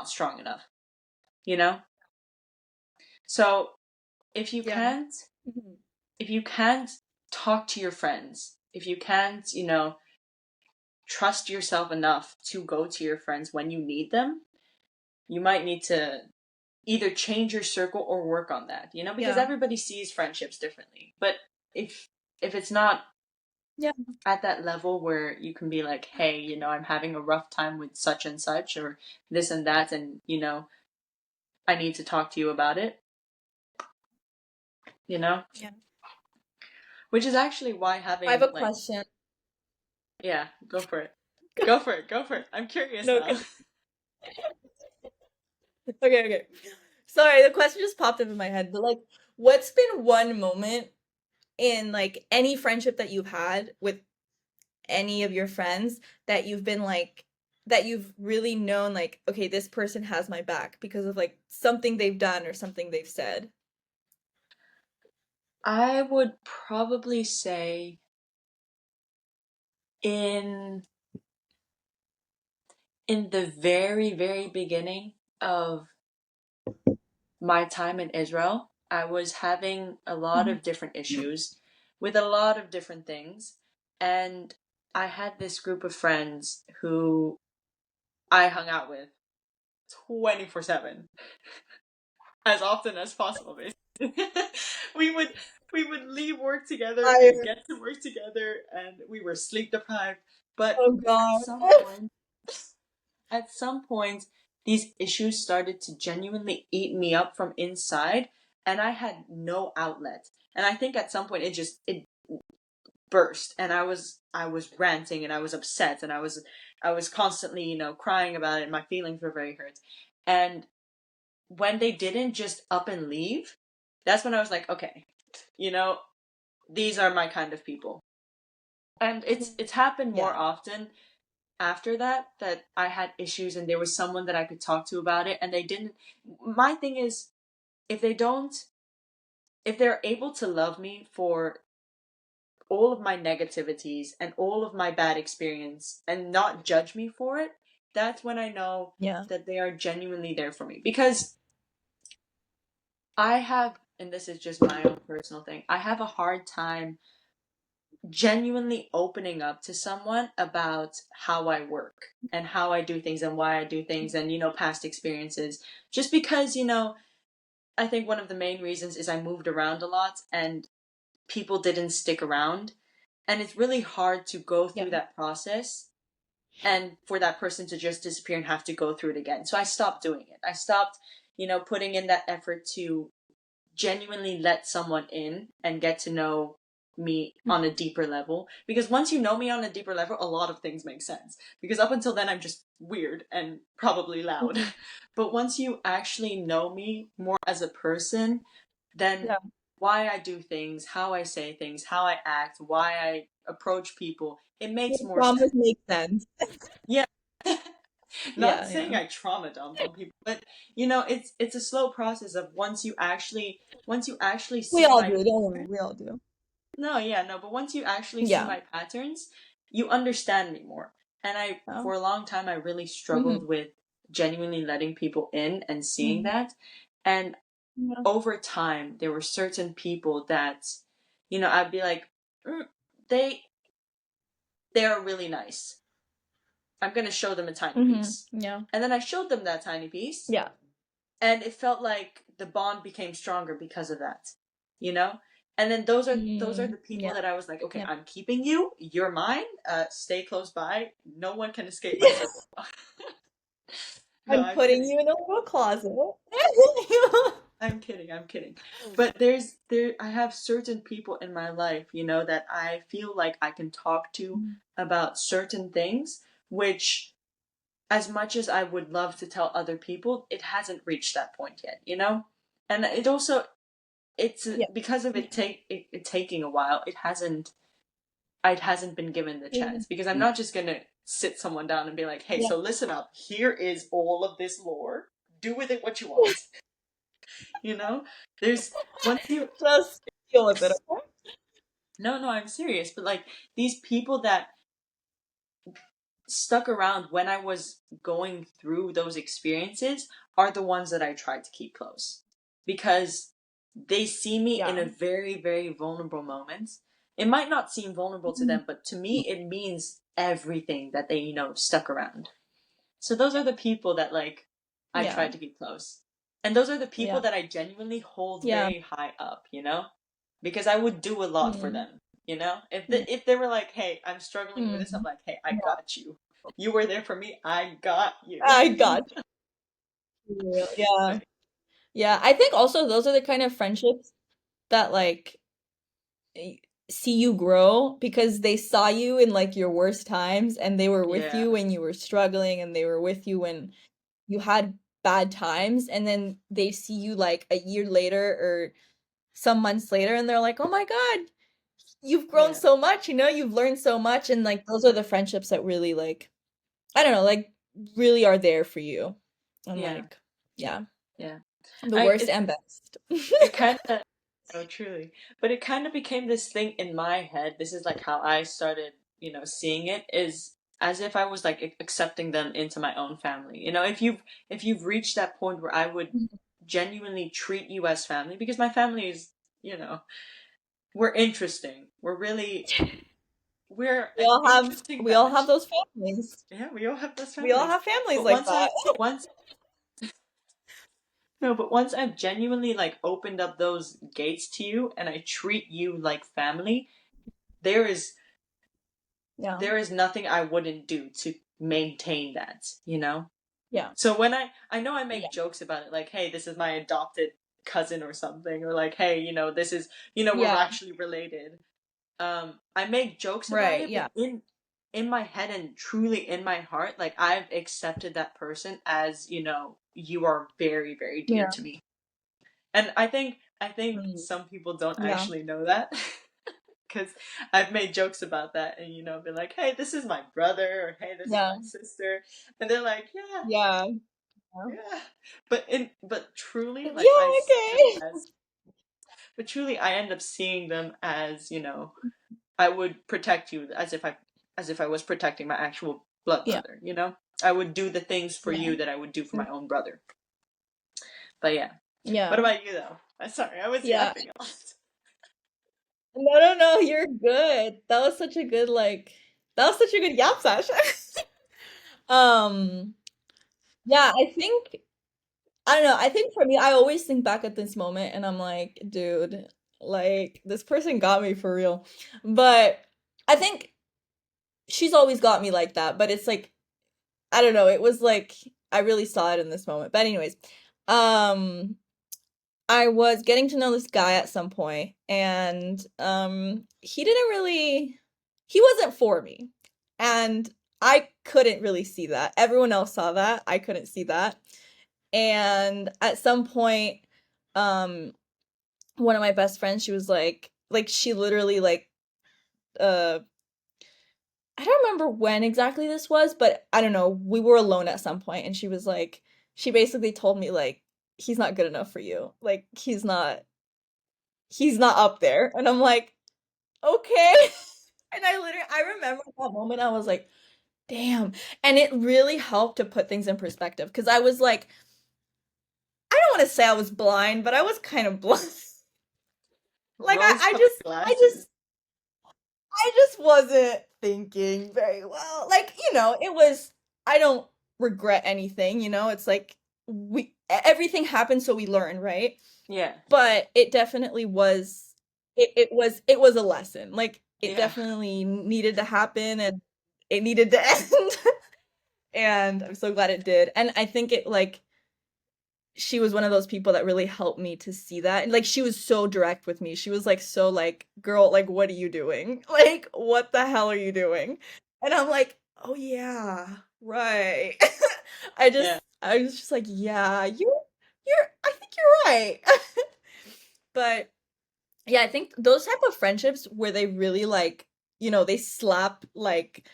Speaker 1: strong enough, you know? So, if you
Speaker 2: Yeah.
Speaker 1: can't
Speaker 2: Mhm.
Speaker 1: if you can't talk to your friends, if you can't, trust yourself enough to go to your friends when you need them, you might need to either change your circle or work on that, because
Speaker 2: Yeah.
Speaker 1: everybody sees friendships differently. But if it's not
Speaker 2: Yeah.
Speaker 1: at that level where you can be like, "Hey, I'm having a rough time with such and such or this and that and, I need to talk to you about it." You know?
Speaker 2: Yeah.
Speaker 1: Which is actually why
Speaker 2: I have
Speaker 1: having
Speaker 2: a
Speaker 1: like
Speaker 2: question.
Speaker 1: yeah, go for it. Go for it. Go for it. I'm curious
Speaker 2: No,
Speaker 1: now.
Speaker 2: good. Okay, okay. Sorry, the question just popped up in my head, but like, what's been one moment in like any friendship that you've had with any of your friends that you've been like, that you've really known, like, okay, this person has my back because of like something they've done or something they've said?
Speaker 1: I would probably say in the very, very beginning of my time in Israel, I was having a lot
Speaker 2: Mhm.
Speaker 1: of different issues with a lot of different things. And I had this group of friends who I hung out with 24/7, as often as possible, basically. we would we would leave work together and
Speaker 2: Fire.
Speaker 1: get to work together, and we were sleep deprived. But
Speaker 2: Oh
Speaker 1: at
Speaker 2: God.
Speaker 1: some point, at some point, these issues started to genuinely eat me up from inside, and I had no outlet. And I think at some point it burst, and I was ranting, and I was upset, and I was constantly, crying about it, and my feelings were very hurt. And when they didn't just up and leave, that's when I was like, okay, you know, these are my kind of people. And it's happened more
Speaker 2: Yeah.
Speaker 1: often after that I had issues and there was someone that I could talk to about it, and they didn't. My thing is, if they don't, if they're able to love me for all of my negativities and all of my bad experience and not judge me for it, that's when I know
Speaker 2: Yeah.
Speaker 1: that they are genuinely there for me. Because I have, and this is just my own personal thing, I have a hard time genuinely opening up to someone about how I work and how I do things and why I do things and, past experiences. Just because, I think one of the main reasons is I moved around a lot and people didn't stick around. And it's really hard to go
Speaker 2: Yeah.
Speaker 1: through that process and for that person to just disappear and have to go through it again. So I stopped doing it. I stopped, putting in that effort to genuinely let someone in and get to know me on a deeper level, because once you know me on a deeper level, a lot of things make sense, because up until then I'm just weird and probably loud.
Speaker 2: Mhm.
Speaker 1: But once you actually know me more as a person, then
Speaker 2: Yeah.
Speaker 1: why I do things, how I say things, how I act, why I approach people, it makes
Speaker 2: Your
Speaker 1: more sense.
Speaker 2: traumas make sense.
Speaker 1: Yeah. Not
Speaker 2: Yeah,
Speaker 1: saying
Speaker 2: yeah.
Speaker 1: I trauma dumped on people, but it's a slow process of once you actually
Speaker 2: We
Speaker 1: see
Speaker 2: all
Speaker 1: my
Speaker 2: do, don't worry,
Speaker 1: pattern.
Speaker 2: we all do.
Speaker 1: No, yeah, no, but once you actually see
Speaker 2: Yeah.
Speaker 1: my patterns, you understand me more. And
Speaker 2: Yeah.
Speaker 1: for a long time, I really
Speaker 2: Hmm.
Speaker 1: struggled with genuinely letting people in and seeing
Speaker 2: Hmm.
Speaker 1: that. And
Speaker 2: Yeah.
Speaker 1: over time, there were certain people that, I'd be like, "Mm, they they're really nice. I'm gonna show them a tiny
Speaker 2: Hmm.
Speaker 1: piece."
Speaker 2: Yeah.
Speaker 1: And then I showed them that tiny piece,
Speaker 2: Yeah.
Speaker 1: and it felt like the bond became stronger because of that, you know. And then those are the people
Speaker 2: Yeah.
Speaker 1: that I was like, okay,
Speaker 2: Yeah.
Speaker 1: I'm keeping you, you're mine, stay close by, no one can escape my circle. No,
Speaker 2: I'm
Speaker 1: I'm
Speaker 2: putting
Speaker 1: kidding.
Speaker 2: you in a little closet.
Speaker 1: I'm kidding. But there I have certain people in my life, that I feel like I can talk to about certain things, which, as much as I would love to tell other people, it hasn't reached that point yet. And it also, it's
Speaker 2: Yeah.
Speaker 1: because of it taking a while. It hasn't been given the
Speaker 2: Yeah.
Speaker 1: chance, because I'm not just gonna sit someone down and be like, hey,
Speaker 2: Yeah.
Speaker 1: so listen up. Here is all of this lore. Do with it what you want. You know, there's once you
Speaker 2: Just deal with it, okay?
Speaker 1: no, no, I'm serious. But like, these people that stuck around when I was going through those experiences are the ones that I try to keep close, because they see me in
Speaker 2: Yeah.
Speaker 1: a very, very vulnerable moment. It might not seem vulnerable to
Speaker 2: Mhm.
Speaker 1: them, but to me, it means everything that they, stuck around. So those are the people that, like, I try
Speaker 2: Yeah.
Speaker 1: to keep close. And those are the people
Speaker 2: Yeah.
Speaker 1: that I genuinely hold
Speaker 2: Yeah.
Speaker 1: very high up. Because I would do a lot for
Speaker 2: Mm.
Speaker 1: them. If
Speaker 2: Yeah.
Speaker 1: if they were like, "Hey, I'm struggling with this," I'm
Speaker 2: Mm.
Speaker 1: like, "Hey, I
Speaker 2: Yeah.
Speaker 1: got you. You were there for me. I got you."
Speaker 2: I got you. Yeah. Yeah. I think also those are the kind of friendships that like y- see you grow because they saw you in like your worst times and they were with
Speaker 1: Yeah,
Speaker 2: you when you were struggling and they were with you when you had bad times and then they see you like a year later or some months later and they're like, "Oh my God, you've grown
Speaker 1: yeah,
Speaker 2: so much, you've learned so much." And like those are the friendships that really like I don't know, like really are there for you. And
Speaker 1: yeah,
Speaker 2: like yeah,
Speaker 1: yeah.
Speaker 2: the
Speaker 1: I
Speaker 2: worst
Speaker 1: it
Speaker 2: and best.
Speaker 1: it kind of Oh, truly. But it kind of became this thing in my head. This is like how I started, seeing it is as if I was like accepting them into my own family. If you've reached that point where I would genuinely treat you as family, because my family is, you know, we're interesting. We're
Speaker 2: We
Speaker 1: an
Speaker 2: all have
Speaker 1: interesting
Speaker 2: we all have
Speaker 1: batch.
Speaker 2: those families.
Speaker 1: Yeah, we all have those
Speaker 2: We all
Speaker 1: families.
Speaker 2: have families
Speaker 1: But
Speaker 2: like
Speaker 1: once
Speaker 2: that.
Speaker 1: I've but once no, but once I've genuinely like opened up those gates to you and I treat you like family, there is
Speaker 2: Yeah.
Speaker 1: there is nothing I wouldn't do to maintain that.
Speaker 2: Yeah.
Speaker 1: So when I know I
Speaker 2: Yeah.
Speaker 1: make jokes about it, like, hey, this is my adopted cousin or something, or like, hey, this is, we're
Speaker 2: Yeah.
Speaker 1: actually related. I make jokes about
Speaker 2: Right.
Speaker 1: it, but
Speaker 2: Yeah.
Speaker 1: in my head and truly in my heart, like I've accepted that person as, you are very, very dear
Speaker 2: Yeah.
Speaker 1: to me. And I think
Speaker 2: Mm.
Speaker 1: some people don't
Speaker 2: Yeah.
Speaker 1: actually know that. Because I've made jokes about that and been like, hey, this is my brother, or hey, this is
Speaker 2: Yeah.
Speaker 1: my sister. And they're like, yeah,
Speaker 2: Yeah. Yeah.
Speaker 1: yeah. But truly, like I
Speaker 2: Yeah,
Speaker 1: see them
Speaker 2: okay.
Speaker 1: as but truly I end up seeing them as, I would protect you as if I was protecting my actual blood
Speaker 2: Yeah.
Speaker 1: brother. I would do the things for
Speaker 2: Yeah.
Speaker 1: you that I would do for my own brother. But yeah. What
Speaker 2: Yeah.
Speaker 1: about you though? I'm sorry, I was
Speaker 2: Yeah.
Speaker 1: yapping a lot.
Speaker 2: No, no, no, you're good. That was such a good yap session. Um, yeah, I don't know, I think for me, I always think back at this moment and I'm like, dude, like this person got me for real. But I think she's always got me like that, but it's like, I don't know, it was like I really saw it in this moment. But anyways, um I was getting to know this guy at some point and he wasn't for me. And I couldn't really see that. Everyone else saw that. I couldn't see that. And at some point um one of my best friends, she was like she literally uh I don't remember when exactly this was, but I don't know, we were alone at some point and she was like she basically told me like he's not good enough for you. Like he's not up there. And I'm like, okay. And I remember that moment, I was like, damn. And it really helped to put things in perspective because I was like, I don't want to say I was blind, but I was kind of blind. Like
Speaker 1: Rose-colored glasses.
Speaker 2: I just wasn't thinking very well. Like, it was I don't regret anything, it's like everything happened so we learn, right?
Speaker 1: Yeah,
Speaker 2: But it definitely was it was a lesson. Like it
Speaker 1: yeah,
Speaker 2: definitely needed to happen and it needed to end. And I'm so glad it did. And I think it like she was one of those people that really helped me to see that. And like she was so direct with me. She was like so like, "Girl, like what are you doing? Like what the hell are you doing?" And I'm like, "Oh yeah, right."
Speaker 1: yeah,
Speaker 2: I was just like, "Yeah, I think you're right." But yeah, I think those type of friendships where they really like, they slap like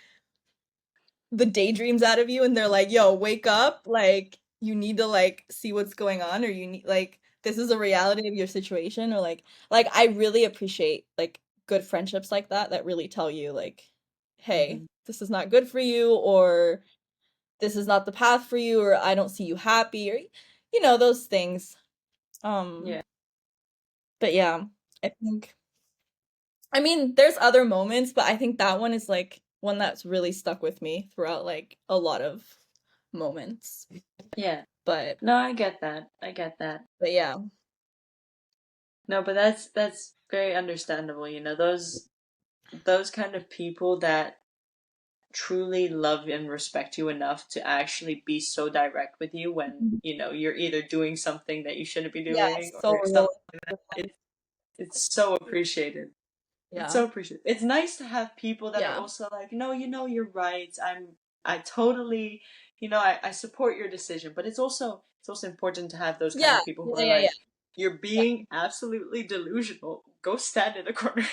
Speaker 2: the daydreams out of you and they're like, "Yo, wake up. Like you need to like see what's going on or you need like this is a reality of your situation," or like I really appreciate like good friendships like that really tell you like, "Hey,
Speaker 1: hmm
Speaker 2: this is not good for you," or "This is not the path for you," or "I don't see you happy," or those things. Um
Speaker 1: yeah,
Speaker 2: but yeah, I think I mean, there's other moments, but I think that one is like one that's really stuck with me throughout like a lot of moments.
Speaker 1: yeah.
Speaker 2: But
Speaker 1: No, I get that. I get that.
Speaker 2: but yeah.
Speaker 1: No, but that's very understandable. Those kind of people that truly love and respect you enough to actually be so direct with you when
Speaker 2: Mhm.
Speaker 1: you're either doing something that you shouldn't be
Speaker 2: Yeah,
Speaker 1: doing
Speaker 2: so
Speaker 1: or something.
Speaker 2: real.
Speaker 1: It's so appreciated. It's
Speaker 2: Yeah.
Speaker 1: so appreciated. It's nice to have people that are
Speaker 2: Yeah.
Speaker 1: also like, no, you're right. I totally, I support your decision. But it's also important to have those kind
Speaker 2: Yeah.
Speaker 1: of people who
Speaker 2: Yeah,
Speaker 1: are
Speaker 2: yeah, yeah.
Speaker 1: like, you're
Speaker 2: Yeah.
Speaker 1: being absolutely delusional. Go stand in a corner.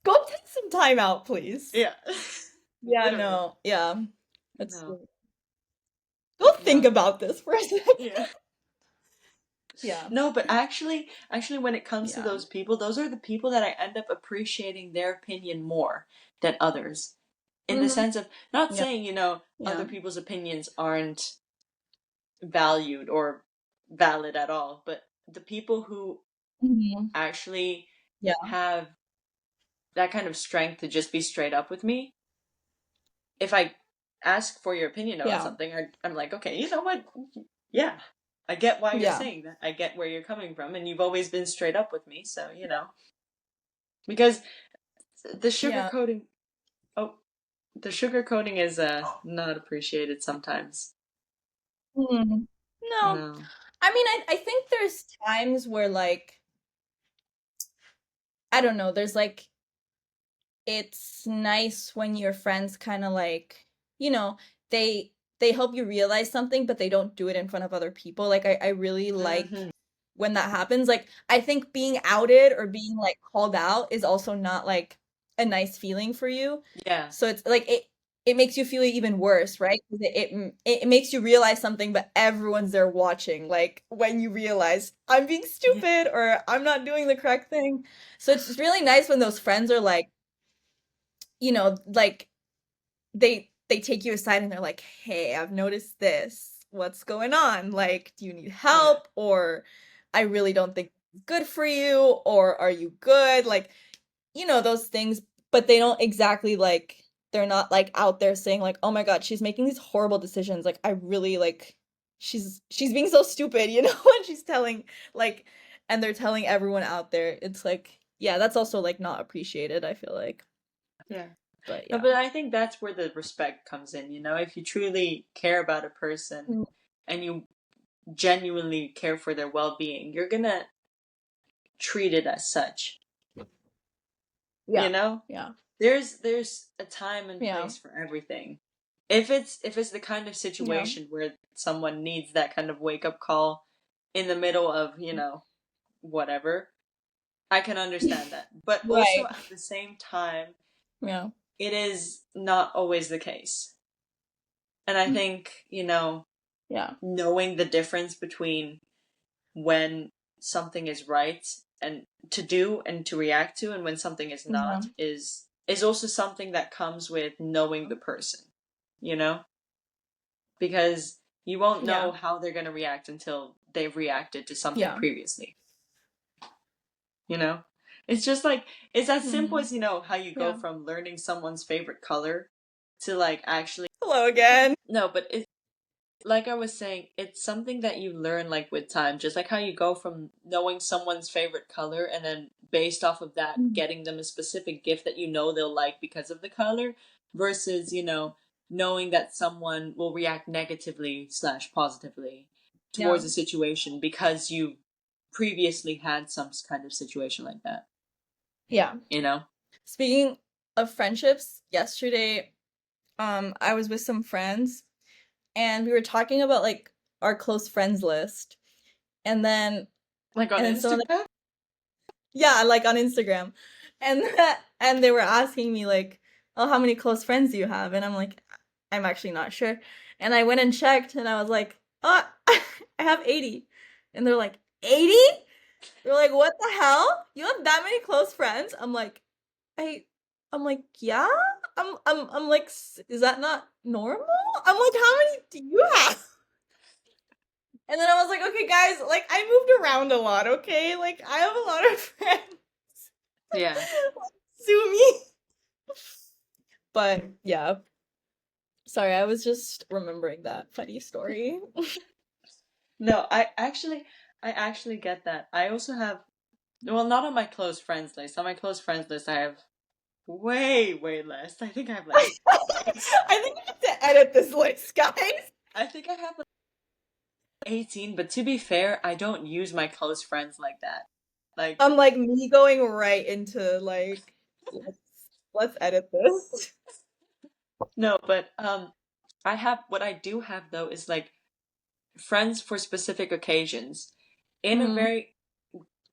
Speaker 2: Go take some time out, please.
Speaker 1: Yeah.
Speaker 2: Yeah,
Speaker 1: Literally.
Speaker 2: no. Yeah. That's
Speaker 1: No.
Speaker 2: true. Go think
Speaker 1: No.
Speaker 2: about this for a second.
Speaker 1: Yeah.
Speaker 2: Yeah.
Speaker 1: No, but actually, when it comes to
Speaker 2: Yeah.
Speaker 1: those people, those are the people that I end up appreciating their opinion more than others. In the
Speaker 2: Hmm.
Speaker 1: sense of not
Speaker 2: Yeah.
Speaker 1: saying,
Speaker 2: Yeah.
Speaker 1: other people's opinions aren't valued or valid at all, but the people who
Speaker 2: Hmm.
Speaker 1: actually
Speaker 2: Yeah.
Speaker 1: have that kind of strength to just be straight up with me, if I ask for your opinion about
Speaker 2: Yeah.
Speaker 1: something, I'm like, okay, you know what? Yeah, I get why you're
Speaker 2: Yeah.
Speaker 1: saying that. I get where you're coming from, and you've always been straight up with me, so, because the
Speaker 2: Yeah.
Speaker 1: sugarcoating, oh, the sugarcoating is not appreciated sometimes.
Speaker 2: Hmm. No.
Speaker 1: No.
Speaker 2: I mean, I think there's times where like I don't know, there's like it's nice when your friends kind of like, you know, they help you realize something, but they don't do it in front of other people. Like I really like
Speaker 1: Hmm.
Speaker 2: when that happens. Like I think being outed or being like called out is also not like a nice feeling for you.
Speaker 1: Yeah.
Speaker 2: So it's like it makes you feel even worse, right? 'Cause it makes you realize something, but everyone's there watching. Like when you realize I'm being
Speaker 1: Yeah.
Speaker 2: stupid or I'm not doing the correct thing. So it's really nice when those friends are like, like they take you aside and they're like, "Hey, I've noticed this. What's going on? Like, do you need
Speaker 1: Yeah.
Speaker 2: help? Or I really don't think it's good for you, or are you good?" Like, those things, but they don't exactly like they're not like out there saying like, "Oh my God, she's making these horrible decisions. Like, I really like she's being so stupid," when she's telling like and they're telling everyone out there. It's like, yeah, that's also like not appreciated, I feel like.
Speaker 1: Yeah.
Speaker 2: But
Speaker 1: No,
Speaker 2: yeah.
Speaker 1: but I think that's where the respect comes in, if you truly care about a person
Speaker 2: Mm.
Speaker 1: and you genuinely care for their well-being, you're gonna treat it as such. You
Speaker 2: Yeah.
Speaker 1: know?
Speaker 2: Yeah.
Speaker 1: There's a time and
Speaker 2: Yeah.
Speaker 1: place for everything. If it's the kind of
Speaker 2: Yeah.
Speaker 1: situation where someone needs that kind of wake-up call in the middle of, whatever, I can understand that. But also
Speaker 2: Right.
Speaker 1: at the same time,
Speaker 2: Yeah.
Speaker 1: it is not always the case. And I think,
Speaker 2: Yeah.
Speaker 1: knowing the difference between when something is right and to do and to react to and when something is
Speaker 2: Yeah.
Speaker 1: not is also something that comes with knowing the person, you know? Because you won't
Speaker 2: Yeah.
Speaker 1: know how they're going to react until they've reacted to something
Speaker 2: Yeah.
Speaker 1: previously, you know? It's just like it's as simple
Speaker 2: Mhm.
Speaker 1: as, how you go
Speaker 2: Yeah.
Speaker 1: from learning someone's favorite color to like actually
Speaker 2: Hello again.
Speaker 1: no, but like I was saying, it's something that you learn like with time, just like how you go from knowing someone's favorite color and then based off of that
Speaker 2: Mhm.
Speaker 1: getting them a specific gift that they'll like because of the color versus, knowing that someone will react negatively slash positively
Speaker 2: Yeah.
Speaker 1: towards a situation because you previously had some kind of situation like that,
Speaker 2: Yeah.
Speaker 1: you know?
Speaker 2: Speaking of friendships, yesterday, I was with some friends and we were talking about like our close friends list. And then
Speaker 1: Like on
Speaker 2: some of them,
Speaker 1: Instagram?
Speaker 2: yeah, like on Instagram. And and they were asking me like, "Oh, how many close friends do you have?" And I'm like, "I'm actually not sure." And I went and checked and I was like, "Oh, I have 80." And they're like, "80?" They're like, "What the hell? You have that many close friends?" I I'm like, "Yeah?" I'm like, Is that not normal?" I'm like, "How many do you have?" And then I was like, "Okay, guys, like I moved around a lot, okay? Like I have a lot of friends.
Speaker 1: Yeah.
Speaker 2: Sue me." But yeah, sorry, I was just remembering that funny story.
Speaker 1: No, I actually get that. I also have, well, not on my close friends list. On my close friends list, I have way, way less. I think I have like,
Speaker 2: I think I have to edit this list, guys.
Speaker 1: I think I have like 18, but to be fair, I don't use my close friends like that. Like,
Speaker 2: I'm like me going right into like let's let's edit this.
Speaker 1: no, but what I do have though is like friends for specific occasions in a
Speaker 2: Mhm.
Speaker 1: very,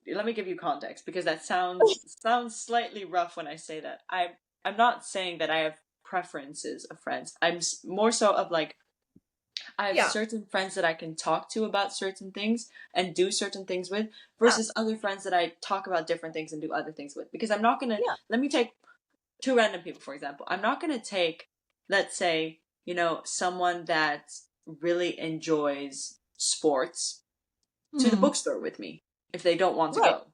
Speaker 1: let me give you context because that sounds slightly rough when I say that. I'm not saying that I have preferences of friends. I'm more so of like I have
Speaker 2: Yeah.
Speaker 1: certain friends that I can talk to about certain things and do certain things with,
Speaker 2: Yeah.
Speaker 1: versus other friends that I talk about different things and do other things with. Because I'm not gonna,
Speaker 2: Yeah.
Speaker 1: let me take two random people, for example. I'm not gonna take, let's say, someone that really enjoys sports to the
Speaker 2: Hmm.
Speaker 1: bookstore with me if they don't want to
Speaker 2: Right.
Speaker 1: go.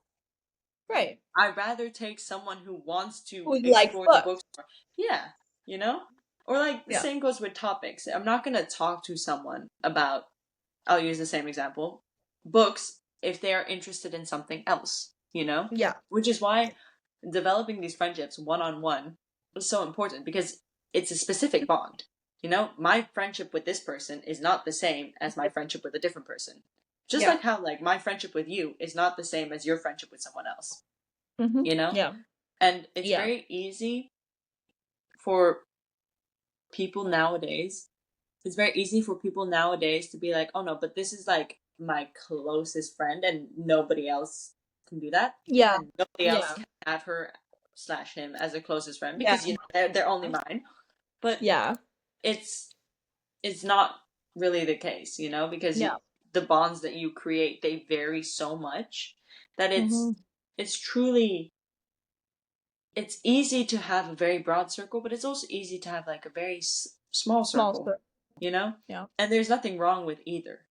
Speaker 2: Right.
Speaker 1: I'd rather take someone who wants to
Speaker 2: Who likes
Speaker 1: explore the
Speaker 2: books.
Speaker 1: bookstore. Yeah, you know? Or like the
Speaker 2: Yeah.
Speaker 1: same goes with topics. I'm not going to talk to someone about, I'll use the same example, books if they are interested in something else,
Speaker 2: Yeah.
Speaker 1: Which is why developing these friendships one on one is so important, because it's a specific bond. My friendship with this person is not the same as my friendship with a different person. Just
Speaker 2: Yeah.
Speaker 1: like how like my friendship with you is not the same as your friendship with someone else,
Speaker 2: Hmm.
Speaker 1: you know?
Speaker 2: Yeah.
Speaker 1: And it's
Speaker 2: Yeah.
Speaker 1: very easy for people nowadays. It's very easy for people nowadays to be like, "Oh no, but this is like my closest friend and nobody else can do that."
Speaker 2: Yeah.
Speaker 1: And nobody else
Speaker 2: Yeah.
Speaker 1: can have her slash him as a closest friend
Speaker 2: Yeah.
Speaker 1: because they're only mine. But
Speaker 2: Yeah.
Speaker 1: it's it's not really the case, because
Speaker 2: Yeah.
Speaker 1: the bonds that you create, they vary so much that
Speaker 2: Hmm.
Speaker 1: it's truly, it's easy to have a very broad circle, but it's also easy to have like a very small
Speaker 2: Small
Speaker 1: circle,
Speaker 2: stuff.
Speaker 1: you know?
Speaker 2: Yeah.
Speaker 1: And there's nothing wrong with either.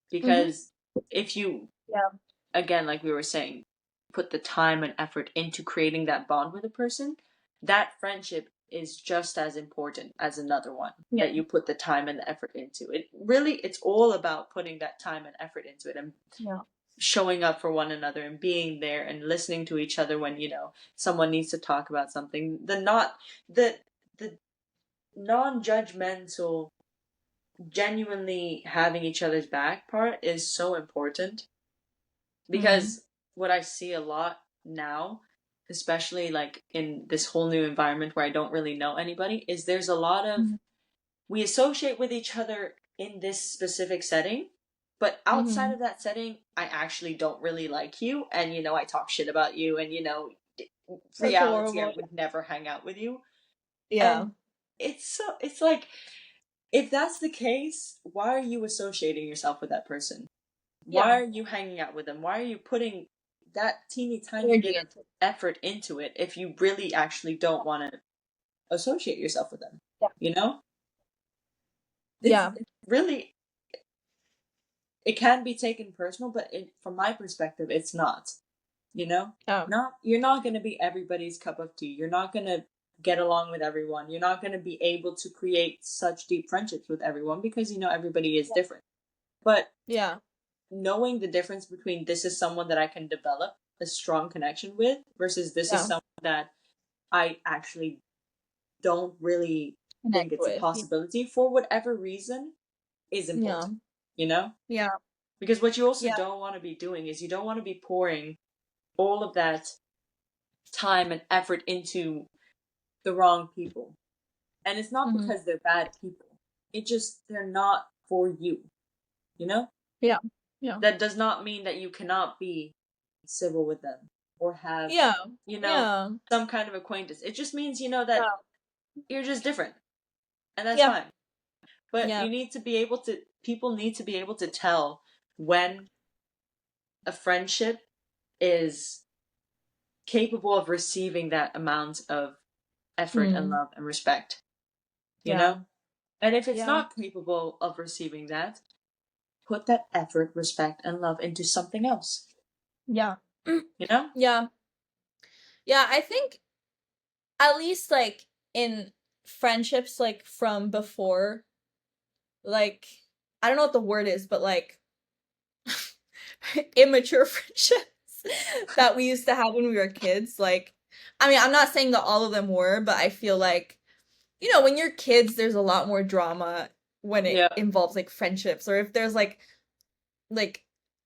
Speaker 2: Hmm.
Speaker 1: Because if you,
Speaker 2: Yeah.
Speaker 1: again, like we were saying, put the time and effort into creating that bond with a person, that friendship is just as important as another one
Speaker 2: Yeah.
Speaker 1: that you put the time and the effort into. It's all about putting that time and effort into it and
Speaker 2: Yeah.
Speaker 1: showing up for one another and being there and listening to each other when someone needs to talk about something. The non-judgmental, genuinely having each other's back part is so important,
Speaker 2: Hmm.
Speaker 1: because what I see a lot now, especially like in this whole new environment where I don't really know anybody, is there's a lot of, we associate with each other in this specific setting, but outside
Speaker 2: Hmm.
Speaker 1: of that setting, I actually don't really like you, and I talk shit about you, and
Speaker 2: That's
Speaker 1: reality, I
Speaker 2: horrible.
Speaker 1: would never hang out with you.
Speaker 2: Yeah.
Speaker 1: And it's like, if that's the case, why are you associating yourself with that person? Why
Speaker 2: Yeah.
Speaker 1: are you hanging out with them? Why are you putting that teeny tiny
Speaker 2: Energy
Speaker 1: bit of
Speaker 2: into it.
Speaker 1: effort into it if you really actually don't want to associate yourself with them?
Speaker 2: Yeah.
Speaker 1: You know? It's
Speaker 2: Yeah.
Speaker 1: really, it can be taken personal, but from my perspective, it's not. You know,
Speaker 2: Yeah.
Speaker 1: you're not going to be everybody's cup of tea. You're not going to get along with everyone. You're not going to be able to create such deep friendships with everyone, because everybody is different. But
Speaker 2: Yeah.
Speaker 1: knowing the difference between, this is someone that I can develop a strong connection with, versus this is
Speaker 2: Yeah.
Speaker 1: someone that I actually don't really think
Speaker 2: Connect
Speaker 1: it's a
Speaker 2: with.
Speaker 1: possibility for whatever reason, is
Speaker 2: Yeah.
Speaker 1: important. You know?
Speaker 2: Yeah.
Speaker 1: Because what you also
Speaker 2: Yeah.
Speaker 1: don't want to be doing is, you don't want to be pouring all of that time and effort into the wrong people. And it's not
Speaker 2: Hmm.
Speaker 1: because they're bad people. It just, they're not for you. You know?
Speaker 2: Yeah. Yeah.
Speaker 1: That does not mean that you cannot be civil with them or have,
Speaker 2: Yeah.
Speaker 1: you know,
Speaker 2: Yeah.
Speaker 1: some kind of acquaintance. It just means, that
Speaker 2: Yeah.
Speaker 1: you're just different. And that's
Speaker 2: Yeah.
Speaker 1: fine. But
Speaker 2: Yeah.
Speaker 1: you need to be able to, people need to be able to tell when a friendship is capable of receiving that amount of effort and
Speaker 2: Hmm.
Speaker 1: love and respect, you
Speaker 2: Yeah.
Speaker 1: know? And if it's
Speaker 2: Yeah.
Speaker 1: not capable of receiving that, put that effort, respect, and love into something else,
Speaker 2: Yeah.
Speaker 1: you know?
Speaker 2: Yeah. Yeah. I think at least like in friendships like from before, like I don't know what the word is, but like immature friendships that we used to have when we were kids. Like, I mean, I'm not saying that all of them were, but I feel like, when you're kids, there's a lot more drama when it
Speaker 1: Yeah.
Speaker 2: involves like friendships, or if there's like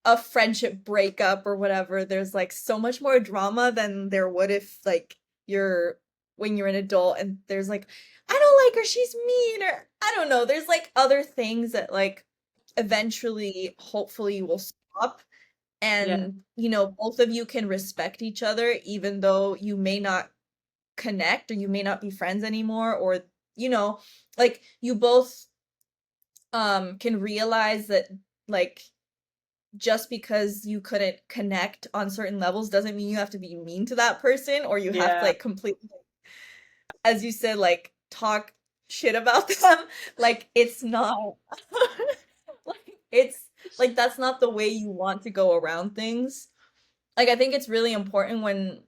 Speaker 2: a friendship breakup or whatever, there's like so much more drama than there would if like you're when you're an adult and there's like, I don't like her, she's mean, or I don't know, there's like other things that like eventually hopefully will stop,
Speaker 1: Yeah.
Speaker 2: and both of you can respect each other even though you may not connect or you may not be friends anymore, or you know like you both can realize that, like, just because you couldn't connect on certain levels doesn't mean you have to be mean to that person, or you have to
Speaker 1: Yeah,
Speaker 2: like completely, as you said, like talk shit about them. Like it's not like it's like that's not the way you want to go around things. Like I think it's really important when,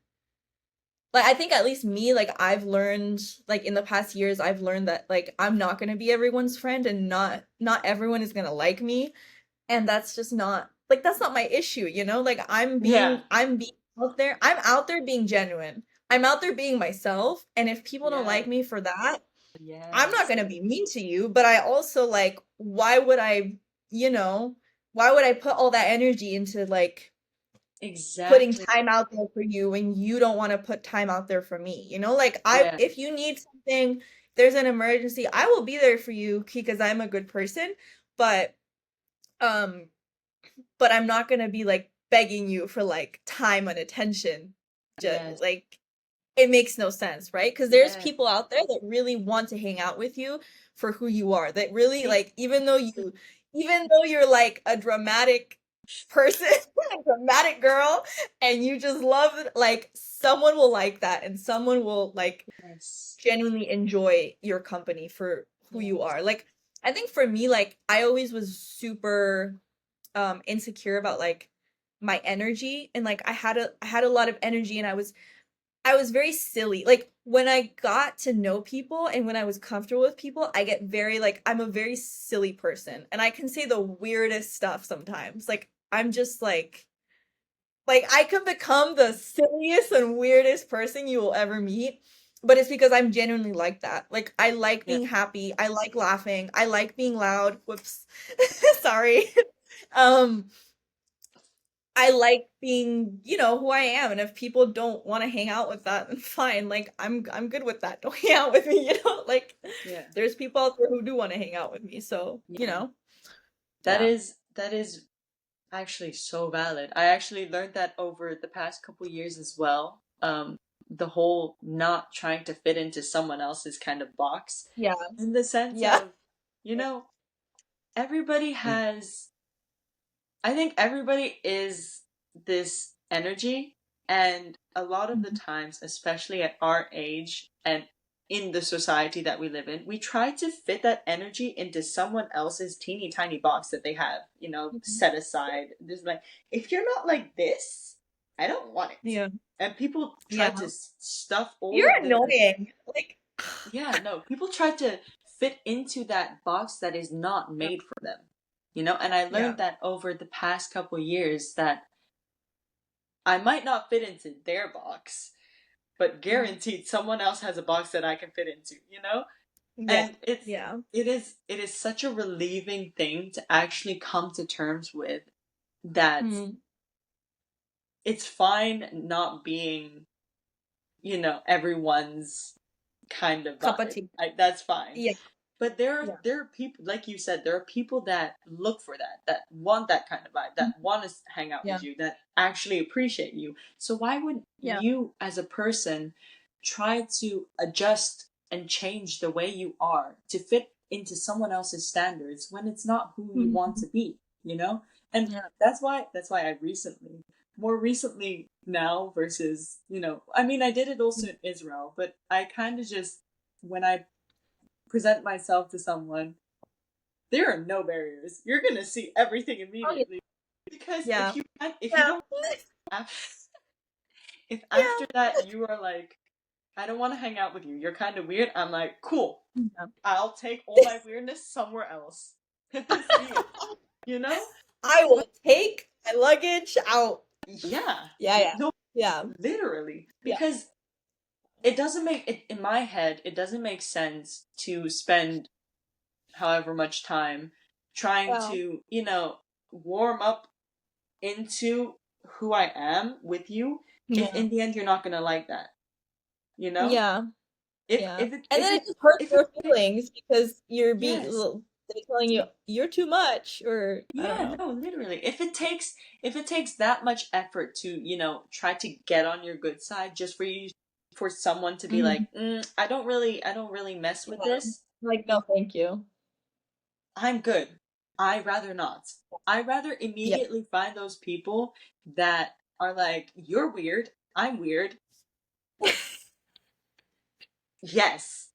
Speaker 2: like, I think at least me, like I've learned, like in the past years I've learned that like I'm not going to be everyone's friend, and not everyone is going to like me, and that's just not, like, that's not my issue, you know? Like
Speaker 1: yeah,
Speaker 2: I'm being out there. I'm out there being genuine. I'm out there being myself, and if people don't
Speaker 1: yeah,
Speaker 2: like me for that, I'm not
Speaker 1: yes,
Speaker 2: going to be mean to you, but I also, like, why would I, you know, why would I put all that energy into like putting
Speaker 1: exactly.
Speaker 2: time out there for you when you don't want to put time out there for me? You know, like
Speaker 1: Yeah,
Speaker 2: if you need something, if there's an emergency, I will be there for you because I'm a good person, but um I'm not gonna be like begging you for like time and attention. Just
Speaker 1: yes,
Speaker 2: like it makes no sense, right? Because there's
Speaker 1: yes.
Speaker 2: people out there that really want to hang out with you for who you are. That really, like, even though you're like a dramatic person, a dramatic girl, and you just love it, like someone will like that, and someone will like
Speaker 1: Yes,
Speaker 2: genuinely enjoy your company for who you
Speaker 1: yes,
Speaker 2: are. Like I think for me, like I always was super insecure about like my energy, and like I had a lot of energy, and I was very silly. Like when I got to know people and when I was comfortable with people, I get very like I'm a very silly person, and I can say the weirdest stuff sometimes. Like I'm just like I can become the silliest and weirdest person you will ever meet, but it's because I'm genuinely like that. Like I like
Speaker 1: yeah.
Speaker 2: being happy, I like laughing, I like being loud. Whoops. Sorry. Um I like being, who I am, and if people don't want to hang out with that, then fine. Like I'm good with that. Don't hang out with me, you know? Like
Speaker 1: Yeah.
Speaker 2: there's people out there who do want to hang out with me. So,
Speaker 1: Yeah.
Speaker 2: yeah.
Speaker 1: That is actually so valid. I actually learned that over the past couple years as well. The whole not trying to fit into someone else's kind of box,
Speaker 2: Yeah.
Speaker 1: in the sense
Speaker 2: Yeah.
Speaker 1: of, you know, everybody has, I think everybody is this energy, and a lot of the
Speaker 2: Mhm.
Speaker 1: times, especially at our age and in the society that we live in, we try to fit that energy into someone else's teeny tiny box that they have,
Speaker 2: Mhm.
Speaker 1: set aside. There's like, if you're not like this, I don't want it.
Speaker 2: Yeah.
Speaker 1: And people try
Speaker 2: Yeah.
Speaker 1: to stuff all
Speaker 2: You're
Speaker 1: of the,
Speaker 2: annoying. Like
Speaker 1: yeah, no, people try to fit into that box that is not
Speaker 2: yeah.
Speaker 1: made for them. And I
Speaker 2: Yeah.
Speaker 1: learned that over the past couple years that I might not fit into their box, but
Speaker 2: Mhm.
Speaker 1: guaranteed someone else has a box that I can fit into.
Speaker 2: Yeah.
Speaker 1: And it is such a relieving thing to actually come to terms with that
Speaker 2: Mhm.
Speaker 1: it's fine not being, everyone's kind of
Speaker 2: Cup of
Speaker 1: vibe.
Speaker 2: tea.
Speaker 1: That's fine.
Speaker 2: Yeah.
Speaker 1: But there are
Speaker 2: Yeah.
Speaker 1: there are people, like you said, there are people that look for that want that kind of vibe, that
Speaker 2: Mhm.
Speaker 1: want to hang out
Speaker 2: Yeah.
Speaker 1: with you, that actually appreciate you. So why would
Speaker 2: Yeah.
Speaker 1: you as a person try to adjust and change the way you are to fit into someone else's standards when it's not who you want
Speaker 2: Mhm.
Speaker 1: to be, you know? And
Speaker 2: Yeah.
Speaker 1: that's why I recently, more recently now versus, I mean, I did it also in Israel, but I kind of just, when I present myself to someone, there are no barriers. You're gonna see everything
Speaker 2: Oh yeah.
Speaker 1: immediately, because
Speaker 2: Yeah.
Speaker 1: if you
Speaker 2: Yeah.
Speaker 1: don't, if
Speaker 2: Yeah.
Speaker 1: after that you are like, I don't want to hang out with you, you're kind of weird, I'm like, cool,
Speaker 2: Yeah.
Speaker 1: I'll take all my weirdness somewhere else. See ya. You know?
Speaker 2: I will take my luggage out.
Speaker 1: Yeah.
Speaker 2: Yeah, yeah.
Speaker 1: No,
Speaker 2: Yeah.
Speaker 1: literally,
Speaker 2: Yeah.
Speaker 1: because it doesn't make it, in my head, it doesn't make sense to spend however much time trying
Speaker 2: Wow.
Speaker 1: to, warm up into who I am with you, if
Speaker 2: Yeah.
Speaker 1: in the end you're not gonna like that, you know?
Speaker 2: Yeah.
Speaker 1: If
Speaker 2: Yeah.
Speaker 1: if it
Speaker 2: And
Speaker 1: if
Speaker 2: then
Speaker 1: it
Speaker 2: it just hurts
Speaker 1: if it
Speaker 2: your feelings because you're being
Speaker 1: yes.
Speaker 2: they're telling you you're too much, or I don't
Speaker 1: Yeah,
Speaker 2: know.
Speaker 1: no, literally. If it takes that much effort to, try to get on your good side, just for someone to be like,
Speaker 2: Mhm.
Speaker 1: I don't really mess with
Speaker 2: Yeah.
Speaker 1: this.
Speaker 2: Like, no, thank you.
Speaker 1: I'm good. I rather not. I rather
Speaker 2: Yeah.
Speaker 1: immediately find those people that are like, you're weird, I'm weird. Yes.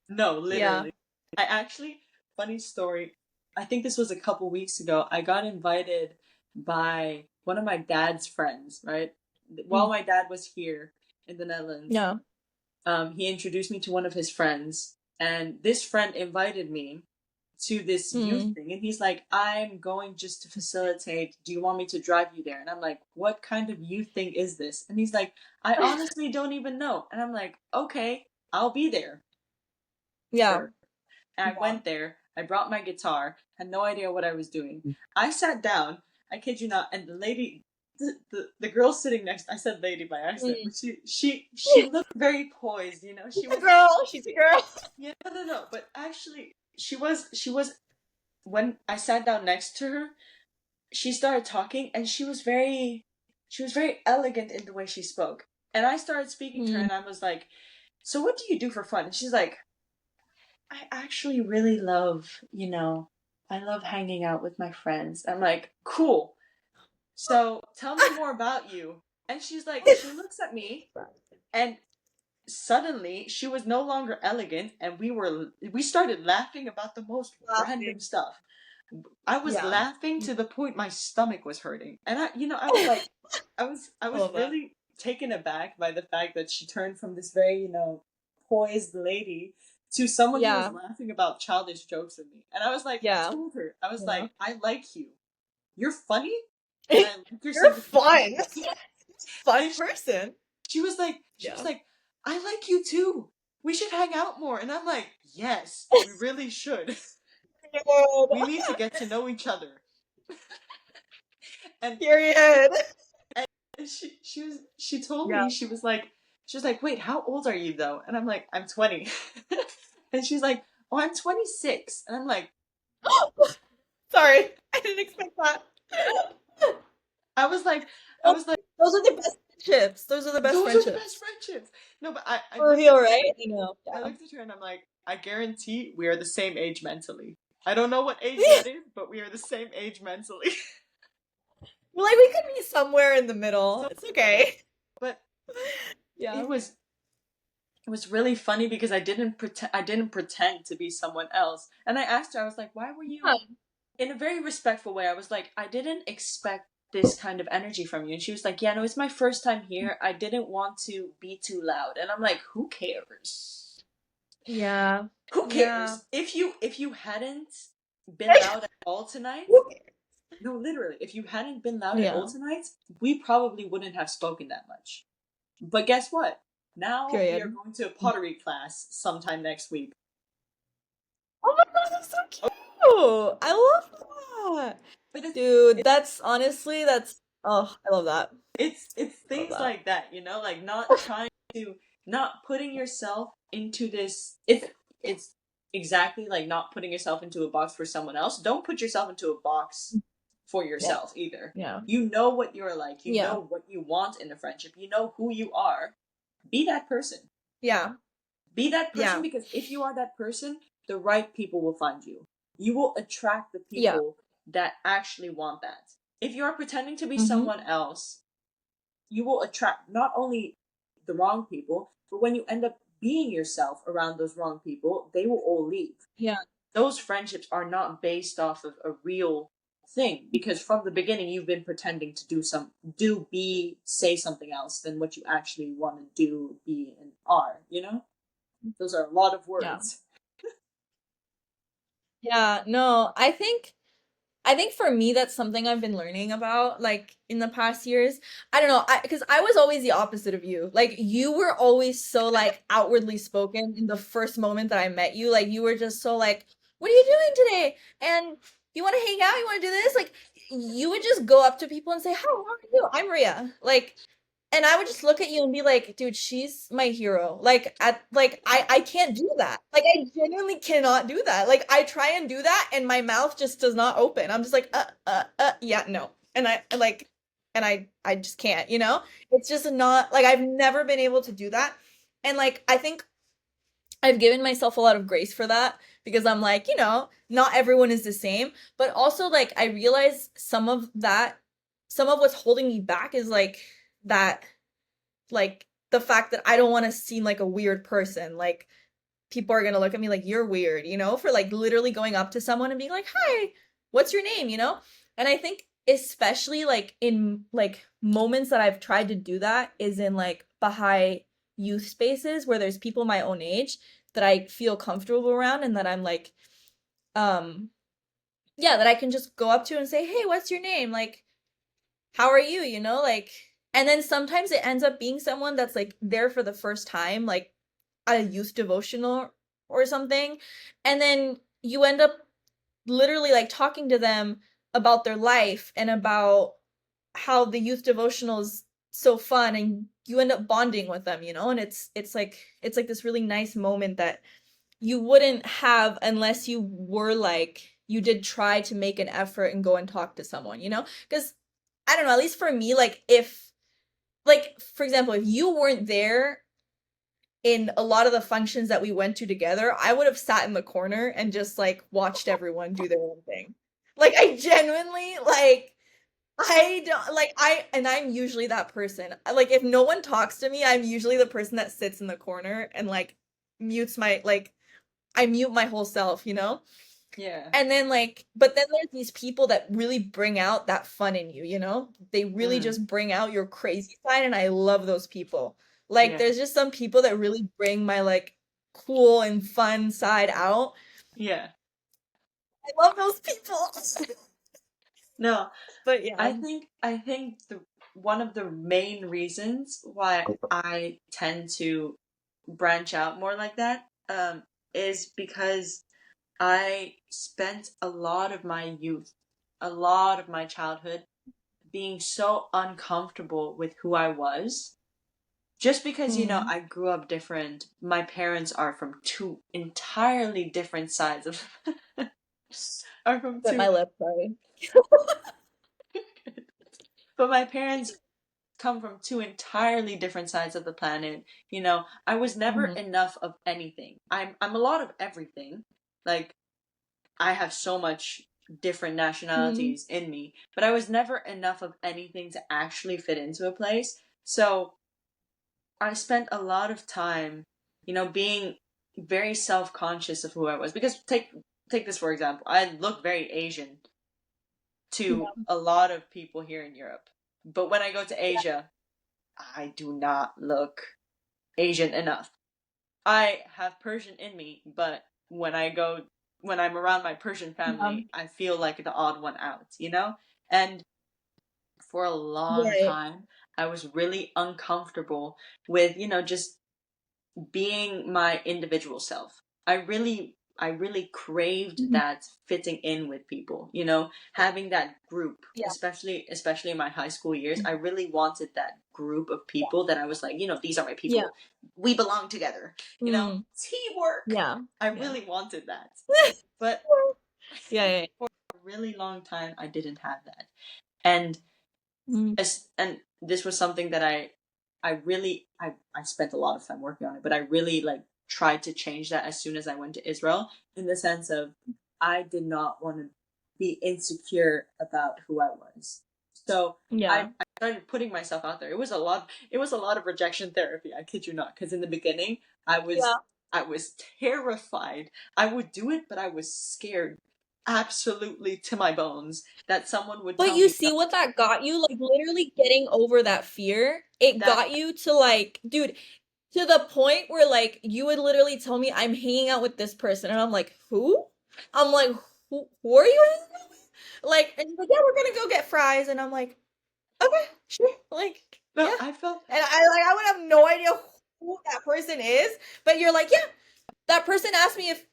Speaker 1: No,
Speaker 2: Yeah.
Speaker 1: literally. I actually, funny story. I think this was a couple weeks ago. I got invited by one of my dad's friends, right? While
Speaker 2: Mm.
Speaker 1: my dad was here in the Netherlands,
Speaker 2: Yeah.
Speaker 1: he introduced me to one of his friends, and this friend invited me to this youth
Speaker 2: Mm.
Speaker 1: thing, and he's like, I'm going just to facilitate. Do you want me to drive you there? And I'm like, what kind of youth thing is this? And he's like, I honestly don't even know. And I'm like, okay, I'll be there.
Speaker 2: Yeah.
Speaker 1: Sure. And I
Speaker 2: Yeah.
Speaker 1: went there. I brought my guitar, had no idea what I was doing. I sat down, I kid you not, and the lady, the girl sitting next, I said lady by accident,
Speaker 2: Mm.
Speaker 1: but she looked very poised, you know.
Speaker 2: She's a girl. She's a girl.
Speaker 1: Yeah, no, but actually, she was when I sat down next to her, she started talking, and she was very elegant in the way she spoke. And I started speaking to her,
Speaker 2: Mm.
Speaker 1: and I was like, "So what do you do for fun?" And she's like, I actually really love, I love hanging out with my friends. I'm like, cool. So tell me more about you. And she's like, she looks at me, and suddenly she was no longer elegant, and we started laughing about the most random
Speaker 2: Laughing.
Speaker 1: stuff. I was
Speaker 2: Yeah.
Speaker 1: laughing to the point my stomach was hurting. And I was like, I
Speaker 2: I
Speaker 1: was
Speaker 2: love that.
Speaker 1: really taken aback by the fact that she turned from this very, poised lady to someone who was
Speaker 2: Yeah.
Speaker 1: laughing about childish jokes with me. And I was like, I
Speaker 2: Yeah.
Speaker 1: told her, I was
Speaker 2: Yeah.
Speaker 1: like, I like you. You're funny, and I like your
Speaker 2: You're
Speaker 1: sense of humor.
Speaker 2: fun. Fun
Speaker 1: And
Speaker 2: person.
Speaker 1: she was like,
Speaker 2: Yeah.
Speaker 1: I like you too. We should hang out more. And I'm like, yes, we really should. We need to get to know each other. And
Speaker 2: Period.
Speaker 1: she told
Speaker 2: Yeah.
Speaker 1: me, she was like, wait, how old are you though? And I'm like, I'm 20. And she's like, oh, I'm 26. And I'm like,
Speaker 2: Sorry. I didn't expect that.
Speaker 1: I was like, I
Speaker 2: Those
Speaker 1: was like,
Speaker 2: those are the best friendships. Those are the best
Speaker 1: those are the best
Speaker 2: friendships.
Speaker 1: friendships. No, but I
Speaker 2: For
Speaker 1: looked at
Speaker 2: real,
Speaker 1: her,
Speaker 2: right? You know.
Speaker 1: I
Speaker 2: Yeah.
Speaker 1: looked at her and I'm like, I guarantee we are the same age mentally. I don't know what age that is, but we are the same age mentally.
Speaker 2: Like we could be somewhere in the middle.
Speaker 1: So
Speaker 2: It's
Speaker 1: in the middle.
Speaker 2: okay.
Speaker 1: But
Speaker 2: Yeah.
Speaker 1: it was really funny because I didn't pretend to be someone else. And I asked her, I was like, why were you,
Speaker 2: Yeah.
Speaker 1: in a very respectful way, I was like, I didn't expect this kind of energy from you. And she was like, yeah, no, it's my first time here. I didn't want to be too loud. And I'm like, who cares?
Speaker 2: Yeah.
Speaker 1: Who
Speaker 2: Yeah.
Speaker 1: cares? If you hadn't been loud at all tonight, no, literally, if you hadn't been loud at all
Speaker 2: Yeah.
Speaker 1: tonight, we probably wouldn't have spoken that much. But guess what? Now we are
Speaker 2: Period.
Speaker 1: going to a pottery class sometime next week.
Speaker 2: Oh my god, that's so cute. I love that.
Speaker 1: But it's
Speaker 2: Dude,
Speaker 1: it's
Speaker 2: that's honestly, that's, oh, I love that.
Speaker 1: it's
Speaker 2: I love
Speaker 1: things
Speaker 2: that.
Speaker 1: like that, like not putting yourself into this. It's exactly like not putting yourself into a box for someone else. Don't put yourself into a box for
Speaker 2: Yeah.
Speaker 1: yourself either.
Speaker 2: Yeah.
Speaker 1: You know what you're like. You
Speaker 2: Yeah.
Speaker 1: know what you want in a friendship. You know who you are. Be that person.
Speaker 2: Yeah.
Speaker 1: Be that person,
Speaker 2: Yeah.
Speaker 1: because if you are that person, the right people will find you. You will attract the
Speaker 2: Yeah.
Speaker 1: people that actually want that. If you are pretending to be
Speaker 2: Mm-hmm.
Speaker 1: someone else, you will attract not only the wrong people, but when you end up being yourself around those wrong people, they will all leave.
Speaker 2: Yeah.
Speaker 1: Those friendships are not based off of a real thing, because from the beginning you've been pretending to say something else than what you actually want to do, be, and are. Those are a lot of
Speaker 2: Yeah.
Speaker 1: words.
Speaker 2: Yeah. No, I think for me that's something I've been learning about like in the past years. I don't know, because I was always the opposite of you. Like you were always so like outwardly spoken in the first moment that I met you. Like you were just so like, "What are you doing today?" And you want to hang out? You want to do this? Like you would just go up to people and say, "Hi, how are you? I'm Maria." Like and I would just look at you and be like, dude, she's my hero. I can't do that. Like I genuinely cannot do that. Like I try and do that and my mouth just does not open. I'm just like, yeah, no. And I just can't, you know? It's just not like I've never been able to do that. And like I think I've given myself a lot of grace for that because I'm like, not everyone is the same, but also like I realize some of what's holding me back is like that, like the fact that I don't want to seem like a weird person. Like people are gonna look at me like you're weird, for like literally going up to someone and being like, "Hi, what's your name?" And I think especially like in like moments that I've tried to do that is in like Baha'i youth spaces where there's people my own age that I feel comfortable around and that I'm like, um, yeah, that I can just go up to and say, "Hey, what's your name?" Like, "How are you?" Like, and then sometimes it ends up being someone that's like there for the first time, like a youth devotional or something, and then you end up literally like talking to them about their life and about how the youth devotional is so fun, and you end up bonding with them, and it's like this really nice moment that you wouldn't have unless you were like you did try to make an effort and go and talk to someone, because I don't know, at least for me, like if like for example, if you weren't there in a lot of the functions that we went to together, I would have sat in the corner and just like watched everyone do their own thing. Like I genuinely like I don't like and I'm usually that person. Like if no one talks to me, I'm usually the person that sits in the corner and like mutes my like I mute my whole self,
Speaker 1: Yeah.
Speaker 2: And then like but then there's these people that really bring out that fun in you, They really
Speaker 1: Mm.
Speaker 2: just bring out your crazy side and I love those people. Like
Speaker 1: Yeah.
Speaker 2: there's just some people that really bring my like cool and fun side out.
Speaker 1: Yeah.
Speaker 2: I love those people.
Speaker 1: No,
Speaker 2: But yeah.
Speaker 1: I think the one of the main reasons why I tend to branch out more like that is because I spent a lot of my youth, a lot of my childhood being so uncomfortable with who I was. Just because,
Speaker 2: Mm.
Speaker 1: I grew up different, my parents are from two entirely different sides of are from
Speaker 2: But
Speaker 1: two
Speaker 2: my lip, sorry.
Speaker 1: but my parents come from two entirely different sides of the planet. I was never
Speaker 2: Hmm.
Speaker 1: enough of anything. I'm a lot of everything. Like I have so much different
Speaker 2: Hmm.
Speaker 1: nationalities in me, but I was never enough of anything to actually fit into a place. So I spent a lot of time, being very self-conscious of who I was. Because take this for example. I look very Asian to
Speaker 2: Yeah.
Speaker 1: a lot of people here in Europe. But when I go to Asia, I do not look Asian enough. I have Persian in me, but when I'm around my Persian
Speaker 2: Yeah.
Speaker 1: family, I feel like the odd one out. And for a long
Speaker 2: Right.
Speaker 1: time, I was really uncomfortable with, just being my individual self. I really craved
Speaker 2: Mhm.
Speaker 1: that fitting in with people, having that group,
Speaker 2: Yeah.
Speaker 1: especially in my high school years. I really wanted that group of people that I was like, these are my
Speaker 2: Yeah.
Speaker 1: people. We belong together,
Speaker 2: Mm.
Speaker 1: teamwork.
Speaker 2: Yeah.
Speaker 1: I
Speaker 2: Yeah.
Speaker 1: really wanted that. But
Speaker 2: Yeah, yeah, yeah.
Speaker 1: for a really long time I didn't have that. And
Speaker 2: Mm.
Speaker 1: and this was something that I spent a lot of time working on it, but I really like tried to change that as soon as I went to Israel, in the sense of I did not want to be insecure about who I was. So
Speaker 2: Yeah.
Speaker 1: I started putting myself out there. It was a lot of rejection therapy, I kid you not, because in the beginning I was
Speaker 2: Yeah.
Speaker 1: I was terrified. I would do it, but I was scared absolutely to my bones that someone would
Speaker 2: But
Speaker 1: tell
Speaker 2: you
Speaker 1: me
Speaker 2: see what that got you? Like literally getting over that fear. It
Speaker 1: that
Speaker 2: got you to like, dude, to the point where like you would literally tell me I'm hanging out with this person and I'm like, "Who?" I'm like, "Who are you hanging out with?" Like, and he's like, "Yeah, we're gonna go get fries." And I'm like, "Okay, sure." Like,
Speaker 1: no,
Speaker 2: yeah.
Speaker 1: I felt
Speaker 2: And I would have no idea who that person is, but you're like, "Yeah, that person asked me if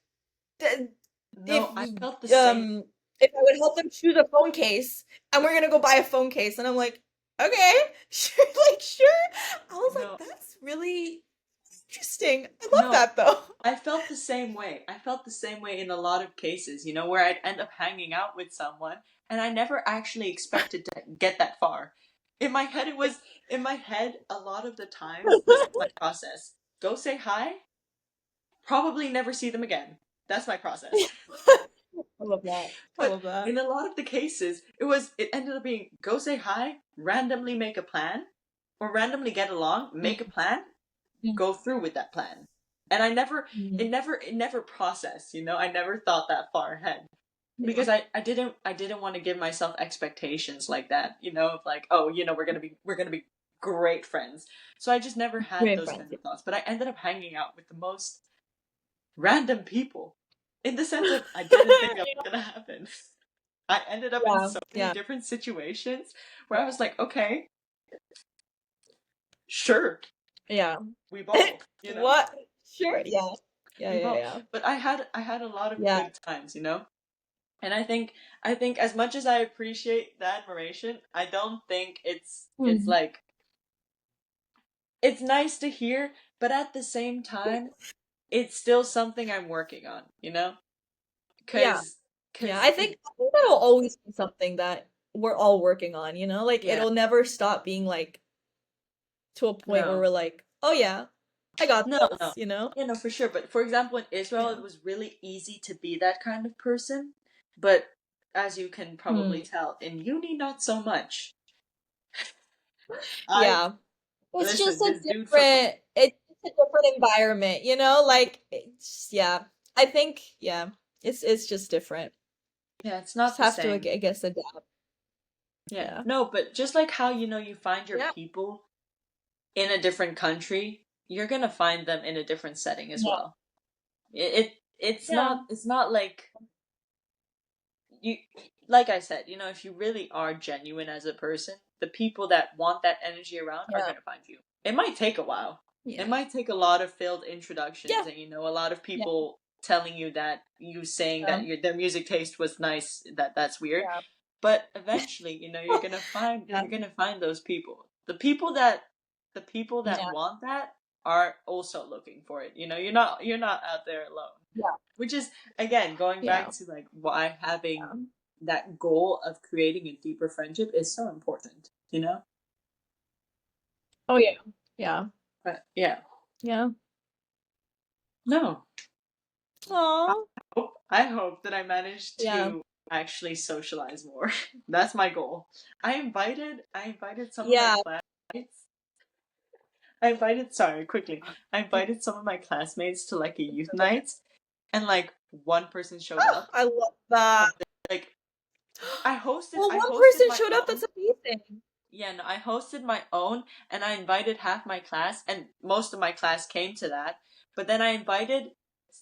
Speaker 1: no, I felt the same.
Speaker 2: if I would help them choose a phone case and we're gonna go buy a phone case." And I'm like, okay, sure, like sure. I was like,
Speaker 1: No,
Speaker 2: that's really interesting. I love
Speaker 1: no,
Speaker 2: that though.
Speaker 1: I felt the same way. I felt the same way in a lot of cases, where I'd end up hanging out with someone and I never actually expected to get that far. In my head, a lot of the time, this is my process. Go say hi, probably never see them again. That's my process.
Speaker 2: I love that. I
Speaker 1: But
Speaker 2: love that.
Speaker 1: in a lot of the cases, it ended up being go say hi, randomly make a plan, or randomly get along, make a plan,
Speaker 2: Mm,
Speaker 1: go through with that plan. And I never,
Speaker 2: mm,
Speaker 1: it never processed, you know, I never thought that far ahead.
Speaker 2: yeah.
Speaker 1: Because I didn't want to give myself expectations like that, you know, of like, oh, you know, we're gonna be great friends. So I just never had
Speaker 2: Great
Speaker 1: those
Speaker 2: friends.
Speaker 1: kinds of thoughts. But I ended up hanging out with the most random people. In the sense of I didn't think that was gonna happen. I ended up in
Speaker 2: Yeah.
Speaker 1: so many
Speaker 2: Yeah.
Speaker 1: different situations where I was like, okay, sure,
Speaker 2: Yeah.
Speaker 1: we ball, you know?
Speaker 2: What? Sure. Yeah. Yeah.
Speaker 1: We
Speaker 2: Yeah.
Speaker 1: ball.
Speaker 2: Yeah.
Speaker 1: But I had a lot of
Speaker 2: Yeah.
Speaker 1: good times, you know? And I think as much as I appreciate the admiration, I don't think it's
Speaker 2: Mm.
Speaker 1: like it's nice to hear, but at the same time, it's still something I'm working on, you know?
Speaker 2: Yeah.
Speaker 1: Cause
Speaker 2: Yeah.
Speaker 1: cause
Speaker 2: I think that'll always be something that we're all working on, you know? Like
Speaker 1: yeah,
Speaker 2: it'll never stop being like to a point where
Speaker 1: no.
Speaker 2: we're like, oh yeah, I got
Speaker 1: No,
Speaker 2: this,
Speaker 1: no.
Speaker 2: you know?
Speaker 1: Yeah, no, for sure. But for example, in Israel,
Speaker 2: Yeah.
Speaker 1: it was really easy to be that kind of person. But as you can probably
Speaker 2: Hmm.
Speaker 1: tell, in uni, not so much. I
Speaker 2: Yeah. It's just
Speaker 1: listen,
Speaker 2: a
Speaker 1: this dude from
Speaker 2: it's just a different environment, you know? Like it's yeah. I think yeah, it's just different.
Speaker 1: yeah, it's
Speaker 2: Just
Speaker 1: not the
Speaker 2: have to
Speaker 1: same.
Speaker 2: I guess adapt.
Speaker 1: Yeah,
Speaker 2: Yeah.
Speaker 1: no, but just like how you know you find your
Speaker 2: Yeah.
Speaker 1: people in a different country, you're gonna find them in a different setting as
Speaker 2: Yeah.
Speaker 1: well.
Speaker 2: Yeah.
Speaker 1: It's not like you like I said, you know, if you really are genuine as a person, the people that want that energy around are
Speaker 2: Yeah.
Speaker 1: going to find you. It might take a while. It
Speaker 2: Yeah.
Speaker 1: might take a lot of failed introductions
Speaker 2: Yeah.
Speaker 1: and you know a lot of
Speaker 2: Yeah.
Speaker 1: people telling you that you saying
Speaker 2: Yeah.
Speaker 1: that their music taste was nice, that's weird.
Speaker 2: Yeah.
Speaker 1: But eventually, you know,
Speaker 2: Yeah.
Speaker 1: you're going to find those people. The people that
Speaker 2: Yeah.
Speaker 1: want that are also looking for it. You know, you're not out there alone.
Speaker 2: Yeah.
Speaker 1: Which is again going back
Speaker 2: Yeah.
Speaker 1: to like why having
Speaker 2: Yeah.
Speaker 1: that goal of creating a deeper friendship is so important, you know?
Speaker 2: Oh yeah. Yeah.
Speaker 1: But yeah.
Speaker 2: Yeah.
Speaker 1: No.
Speaker 2: Oh.
Speaker 1: I hope that I managed
Speaker 2: Yeah.
Speaker 1: to actually socialize more. That's my goal. I invited some of my
Speaker 2: Yeah.
Speaker 1: classmates. I invited sorry, quickly. I invited some of my classmates to like a youth night and like one person showed
Speaker 2: Oh,
Speaker 1: up.
Speaker 2: I love that.
Speaker 1: Like
Speaker 2: Well,
Speaker 1: I
Speaker 2: one
Speaker 1: hosted
Speaker 2: person
Speaker 1: my
Speaker 2: showed up.
Speaker 1: own.
Speaker 2: That's amazing.
Speaker 1: Yeah, no, I hosted my own and I invited half my class and most of my class came to that. But then I invited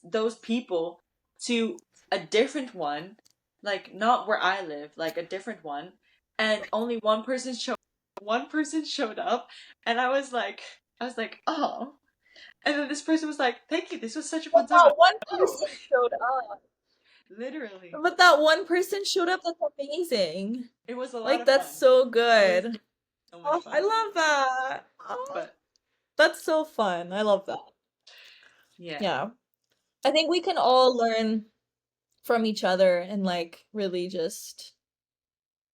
Speaker 1: those people to a different one, like not where I live, like a different one, and only one person showed up and I was like, "Oh." And then this person was like, "Thank you. This was such a fun
Speaker 2: But
Speaker 1: time."
Speaker 2: that one
Speaker 1: Oh,
Speaker 2: person showed up.
Speaker 1: literally.
Speaker 2: But that one person showed up. That's amazing.
Speaker 1: It was a lot
Speaker 2: Like
Speaker 1: of
Speaker 2: that's
Speaker 1: fun.
Speaker 2: so
Speaker 1: It was
Speaker 2: good.
Speaker 1: so much
Speaker 2: Oh, I
Speaker 1: fun.
Speaker 2: love that. Oh,
Speaker 1: But
Speaker 2: that's so fun. I love that.
Speaker 1: yeah.
Speaker 2: Yeah. I think we can all learn from each other and like really just,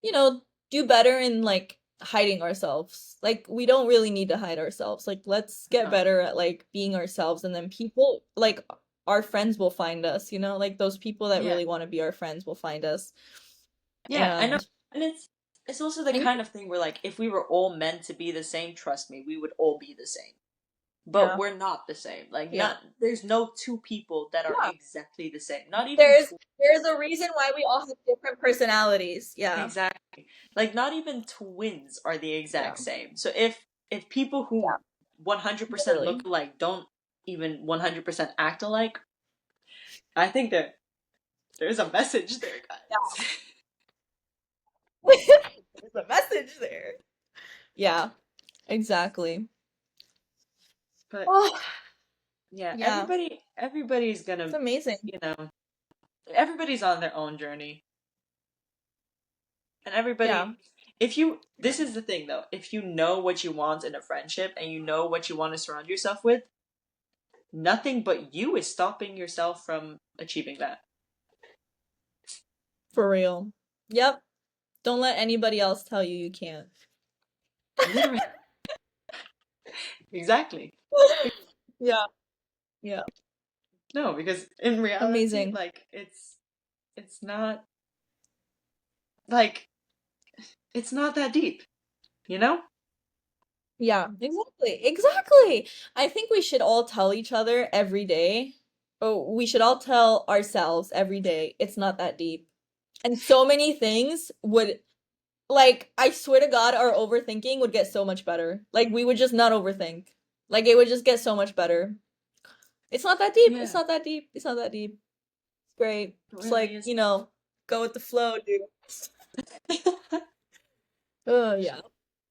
Speaker 2: you know, do better in like hiding ourselves. Like we don't really need to hide ourselves. Like let's get
Speaker 1: No.
Speaker 2: better at like being ourselves and then people like our friends will find us, you know? Like those people that
Speaker 1: Yeah.
Speaker 2: really want to be our friends will find us.
Speaker 1: Yeah, I know.
Speaker 2: And
Speaker 1: And it's also
Speaker 2: I
Speaker 1: the
Speaker 2: think
Speaker 1: kind of thing where like if we were all meant to be the same, trust me, we would all be the same. But
Speaker 2: yeah.
Speaker 1: we're not the same. Like
Speaker 2: Yeah.
Speaker 1: not there's no two people that are
Speaker 2: Yeah.
Speaker 1: exactly the same. Not even
Speaker 2: There's there's a reason why we all have different personalities. Yeah.
Speaker 1: exactly. Like not even twins are the
Speaker 2: Yeah.
Speaker 1: exact same. So if people
Speaker 2: Yeah.
Speaker 1: who 100% look
Speaker 2: Literally.
Speaker 1: alike don't even 100% act alike, I think that there's a message there, guys.
Speaker 2: Yeah. There's a message there. Yeah, exactly.
Speaker 1: But
Speaker 2: Oh,
Speaker 1: yeah,
Speaker 2: yeah.
Speaker 1: everybody's
Speaker 2: It's
Speaker 1: gonna,
Speaker 2: amazing.
Speaker 1: you know, everybody's on their own journey. And
Speaker 2: Yeah.
Speaker 1: everybody, if you, this is the thing though, if you know what you want in a friendship and you know what you want to surround yourself with, nothing but you is stopping yourself from achieving that.
Speaker 2: For real. Yep. Don't let anybody else tell you you can't.
Speaker 1: Literally. Exactly.
Speaker 2: Yeah. Yeah.
Speaker 1: No, because in reality,
Speaker 2: Amazing.
Speaker 1: like it's not like it's not that deep, you know?
Speaker 2: Yeah, exactly. Exactly. I think we should all tell each other every day. Oh, we should all tell ourselves every day, it's not that deep. And so many things would, like, I swear to God, our overthinking would get so much better. Like, we would just not overthink. Like, it would just get so much better. It's not that deep. It's
Speaker 1: Yeah,
Speaker 2: not that deep. It's not that deep. It's great.
Speaker 1: it
Speaker 2: It's
Speaker 1: really
Speaker 2: like,
Speaker 1: is.
Speaker 2: go with the flow, dude. Oh, yeah.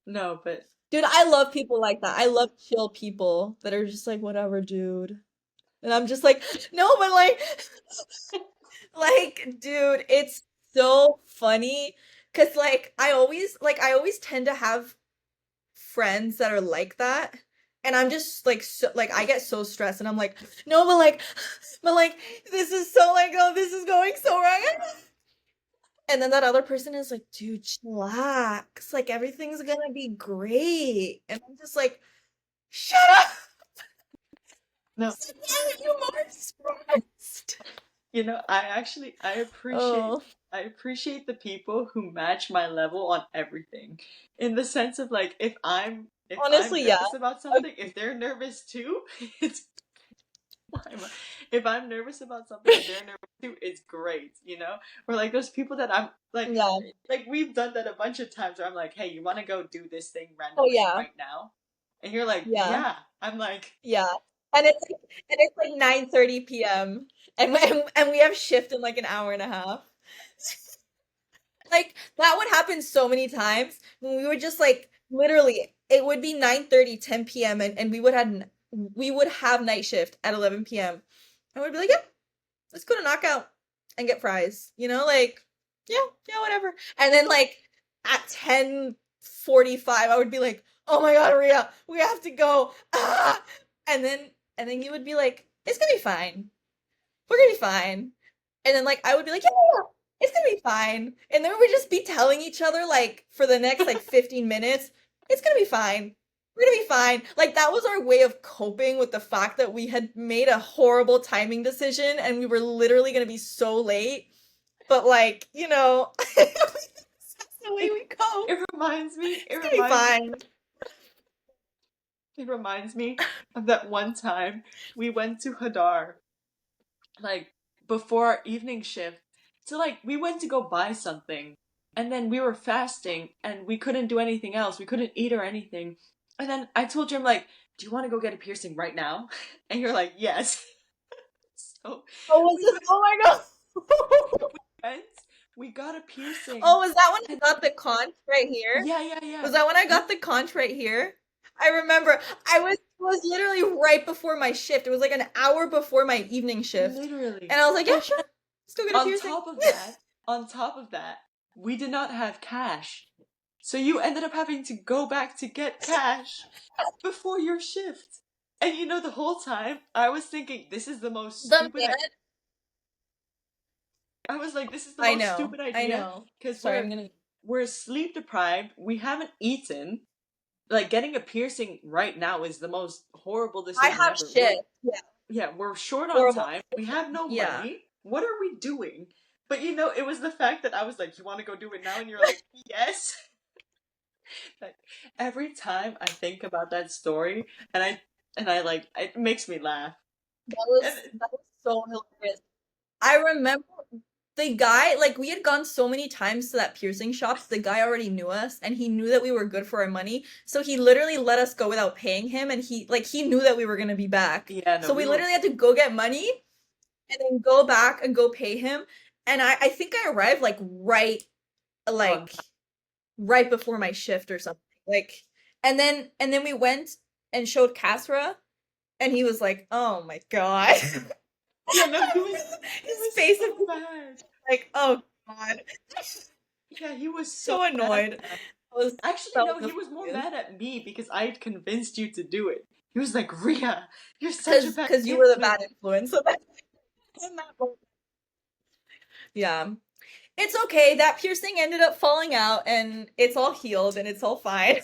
Speaker 1: No, but
Speaker 2: Dude, I love people like that. I love chill people that are just like, whatever, dude. And I'm just like, no, but like, like, dude, it's so funny. Cause I always tend to have friends that are like that. And I'm just like, so, like, I get so stressed and I'm like, no, but like, this is so like, oh, this is going so wrong. And then that other person is like, dude, chillax. Like, everything's gonna be great. And I'm just like, shut up.
Speaker 1: no,
Speaker 2: Why are you more stressed?
Speaker 1: I appreciate
Speaker 2: Oh,
Speaker 1: I appreciate the people who match my level on everything. In the sense of like if I'm
Speaker 2: honestly, yeah.
Speaker 1: nervous about something, if they're nervous too, it's fine. If I'm nervous about something and they're nervous too, it's great, you know? Or like those people that I'm
Speaker 2: Yeah.
Speaker 1: like we've done that a bunch of times where I'm like, "Hey, you want to go do this thing
Speaker 2: Oh,
Speaker 1: randomly
Speaker 2: yeah.
Speaker 1: right now?" And you're like,
Speaker 2: Yeah.
Speaker 1: "Yeah." I'm like,
Speaker 2: Yeah. And it's like 9:30 p.m. And we have shift in like an hour and a half. Like that would happen so many times when we would just like literally it would be 9:30, 10 p.m. and we would have night shift at 11 p.m. And we'd be like, "Yeah, let's go to Knockout and get fries." Like, yeah, yeah, whatever. And then like at 10:45 I would be like, "Oh my God, Rhea, we have to go." Ah! And then you would be like, "It's gonna be fine. We're gonna be fine." And then like I would be like, "Yeah, yeah, yeah, it's gonna be fine." And then we would just be telling each other like for the next like 15 minutes, "It's gonna be fine. We're gonna be fine." Like that was our way of coping with the fact that we had made a horrible timing decision and we were literally gonna be so late. But like, that's the way
Speaker 1: it
Speaker 2: we cope.
Speaker 1: it reminds me it
Speaker 2: It's gonna be
Speaker 1: reminds
Speaker 2: fine.
Speaker 1: it reminds me of that one time we went to Hadar like before our evening shift. So like we went to go buy something and then we were fasting and we couldn't do anything else. We couldn't eat or anything. And then I told you, I'm like, "Do you want to go get a piercing right now?" And you're like, "Yes." So
Speaker 2: Oh, was
Speaker 1: we
Speaker 2: this? Oh my God.
Speaker 1: went, we got a piercing.
Speaker 2: Oh, was that when
Speaker 1: And
Speaker 2: I got the conch right here?
Speaker 1: yeah, yeah, yeah.
Speaker 2: Was that when I
Speaker 1: Yeah,
Speaker 2: got the conch right here? I remember I was literally right before my shift. It was like an hour before my evening shift.
Speaker 1: literally.
Speaker 2: And I was like, yeah,
Speaker 1: And
Speaker 2: sure.
Speaker 1: then
Speaker 2: Let's go get a
Speaker 1: on
Speaker 2: piercing.
Speaker 1: top of that, we did not have cash. So you ended up having to go back to get cash before your shift. And the whole time I was thinking, this is the most
Speaker 2: The
Speaker 1: stupid
Speaker 2: man.
Speaker 1: idea. I was like, this is the
Speaker 2: I
Speaker 1: most
Speaker 2: know.
Speaker 1: stupid
Speaker 2: I
Speaker 1: idea
Speaker 2: know.
Speaker 1: because
Speaker 2: Sorry,
Speaker 1: we're
Speaker 2: I'm gonna.
Speaker 1: we're sleep deprived. We haven't eaten. Like getting a piercing right now is the most horrible
Speaker 2: I
Speaker 1: decision
Speaker 2: have
Speaker 1: ever.
Speaker 2: shit. Yeah.
Speaker 1: We're short on
Speaker 2: Horrible.
Speaker 1: time. We have no
Speaker 2: Yeah.
Speaker 1: money. What are we doing? But it was the fact that I was like, "You want to go do it now?" And you're like, "Yes." Like every time I think about that story, and I like it makes me laugh. And
Speaker 2: That was so hilarious. I remember the guy, like we had gone so many times to that piercing shop, the guy already knew us and he knew that we were good for our money. So he literally let us go without paying him and he knew that we were gonna be back.
Speaker 1: yeah, no,
Speaker 2: So we
Speaker 1: we were.
Speaker 2: literally had to go get money and then go back and go pay him. And I think I arrived
Speaker 1: On
Speaker 2: like right before my shift or something. Like and then we went and showed Kasra and he was like, "Oh my God."
Speaker 1: Yeah, no, he
Speaker 2: His
Speaker 1: was
Speaker 2: face
Speaker 1: so
Speaker 2: is
Speaker 1: mad.
Speaker 2: like, "Oh God."
Speaker 1: Yeah, he was so
Speaker 2: So
Speaker 1: mad.
Speaker 2: annoyed.
Speaker 1: Actually,
Speaker 2: That was
Speaker 1: no,
Speaker 2: the
Speaker 1: he was more
Speaker 2: funniest.
Speaker 1: mad at me because I had convinced you to do it. He was like, "Ria, you're such a
Speaker 2: Cause,
Speaker 1: bad
Speaker 2: cause you were the
Speaker 1: influence."
Speaker 2: bad influence. So in that moment. Yeah. It's okay. That piercing ended up falling out and it's all healed and it's all fine.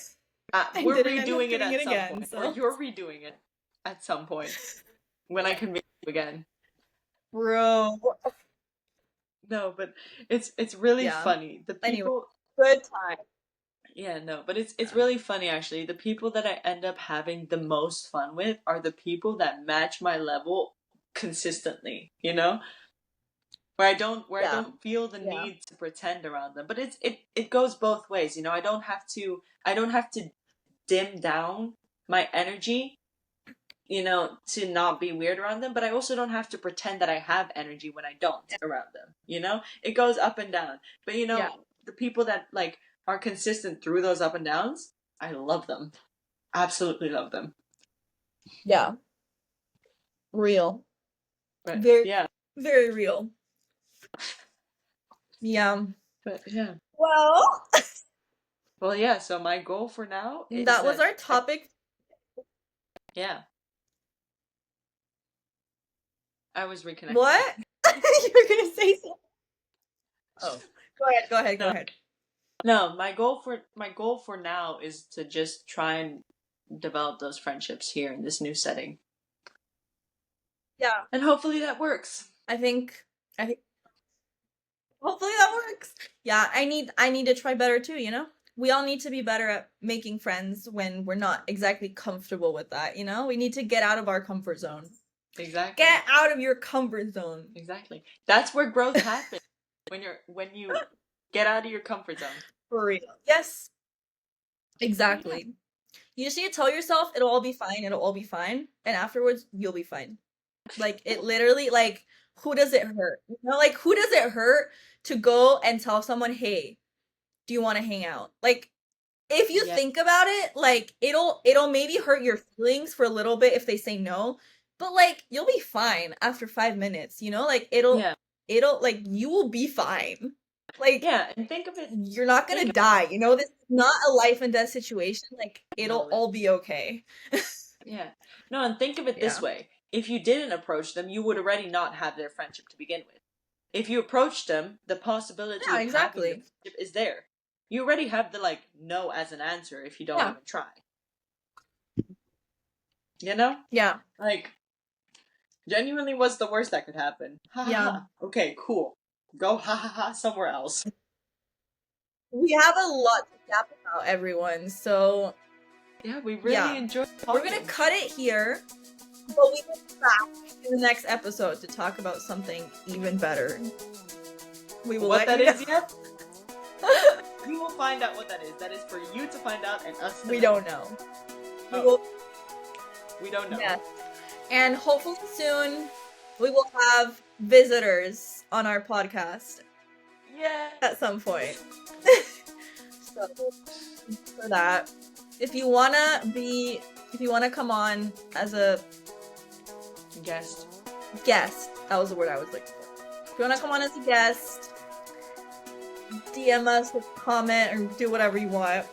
Speaker 2: I
Speaker 1: We're
Speaker 2: didn't end up
Speaker 1: redoing it
Speaker 2: getting
Speaker 1: at
Speaker 2: it
Speaker 1: some
Speaker 2: again,
Speaker 1: point, or
Speaker 2: so
Speaker 1: you're redoing it at some point when I convince you again.
Speaker 2: Bro.
Speaker 1: No, but it's really
Speaker 2: Yeah.
Speaker 1: funny. The
Speaker 2: Anyway,
Speaker 1: people,
Speaker 2: good time.
Speaker 1: yeah, no, but it's really funny actually. The people that I end up having the most fun with are the people that match my level consistently, you know? Where I
Speaker 2: Yeah.
Speaker 1: don't feel the
Speaker 2: Yeah.
Speaker 1: need to pretend around them. But it goes both ways, you know? I don't have to dim down my energy, to not be weird around them, but I also don't have to pretend that I have energy when I don't around them, you know? It goes up and down. But
Speaker 2: Yeah.
Speaker 1: the people that like are consistent through those up and downs, I love them. Absolutely love them.
Speaker 2: Yeah. Real.
Speaker 1: But
Speaker 2: Very,
Speaker 1: yeah,
Speaker 2: very real. Yeah.
Speaker 1: but yeah.
Speaker 2: Well,
Speaker 1: Well, yeah, so my goal for now is
Speaker 2: that was
Speaker 1: that
Speaker 2: our topic.
Speaker 1: yeah, I was reconnecting.
Speaker 2: What? You were gonna say something. Oh, go ahead, go ahead, go
Speaker 1: No,
Speaker 2: ahead.
Speaker 1: no, my goal for now is to just try and develop those friendships here in this new setting.
Speaker 2: Yeah,
Speaker 1: And hopefully that works.
Speaker 2: I think hopefully that works. Yeah, I need to try better too, you know? We all need to be better at making friends when we're not exactly comfortable with that, you know? We need to get out of our comfort zone.
Speaker 1: Exactly.
Speaker 2: Get out of your comfort zone.
Speaker 1: Exactly. That's where growth happens. When you get out of your comfort zone.
Speaker 2: For real. Yes,
Speaker 1: Yeah.
Speaker 2: exactly. You just need to tell yourself it'll all be fine, it'll all be fine, and afterwards you'll be fine. Like it literally like who does it hurt? You know, like who does it hurt to go and tell someone, "Hey, do you want to hang out?" Like if you
Speaker 1: Yeah.
Speaker 2: think about it, like it'll maybe hurt your feelings for a little bit if they say no, but like you'll be fine after 5 minutes, you know? Like
Speaker 1: Yeah.
Speaker 2: it'll like you will be fine. Like
Speaker 1: Yeah. And think of it.
Speaker 2: you're not
Speaker 1: Think
Speaker 2: gonna
Speaker 1: of
Speaker 2: die, you know? This is not a life and death situation. Like it'll
Speaker 1: no.
Speaker 2: all be okay.
Speaker 1: Yeah. No, and think of it this
Speaker 2: Yeah.
Speaker 1: way. If you didn't approach them, you would already not have their friendship to begin with. If you approached them, the possibility
Speaker 2: Yeah,
Speaker 1: of having the
Speaker 2: exactly.
Speaker 1: friendship is there. You already have the like no as an answer if you don't
Speaker 2: Yeah.
Speaker 1: even try. You know?
Speaker 2: Yeah.
Speaker 1: Like genuinely what's the worst that could happen? Ha ha
Speaker 2: Yeah.
Speaker 1: ha. Okay, cool. Go ha ha ha somewhere else.
Speaker 2: We have a lot to chat about, everyone. So,
Speaker 1: Yeah, we really
Speaker 2: yeah.
Speaker 1: enjoyed
Speaker 2: We're
Speaker 1: talking.
Speaker 2: gonna cut it here, but we will be back in the next episode to talk about something even better. We will
Speaker 1: What
Speaker 2: let
Speaker 1: that
Speaker 2: you
Speaker 1: is
Speaker 2: know.
Speaker 1: yet? We will find out what that is. That is for you to find out and us to
Speaker 2: We
Speaker 1: know.
Speaker 2: don't know. We
Speaker 1: Oh.
Speaker 2: will,
Speaker 1: We don't know.
Speaker 2: yes. And hopefully soon we will have visitors on our podcast
Speaker 1: Yeah.
Speaker 2: at some point. So for that, if you wanna come on as a
Speaker 1: Guest.
Speaker 2: guest, that was the word I was looking for. If you wanna come on as a guest, DM us with a comment or do whatever you want.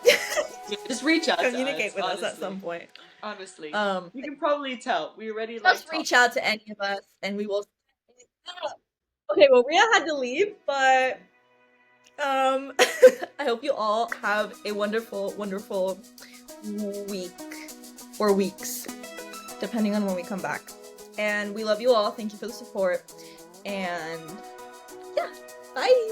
Speaker 1: Yeah, just reach out
Speaker 2: Communicate
Speaker 1: to us,
Speaker 2: with us at some point.
Speaker 1: Honestly. You can probably tell. We already like
Speaker 2: Just reach out to any of us and we will. Okay, well, Ria had to leave, but I hope you all have a wonderful, wonderful week or weeks, depending on when we come back. And we love you all. Thank you for the support. And yeah, bye.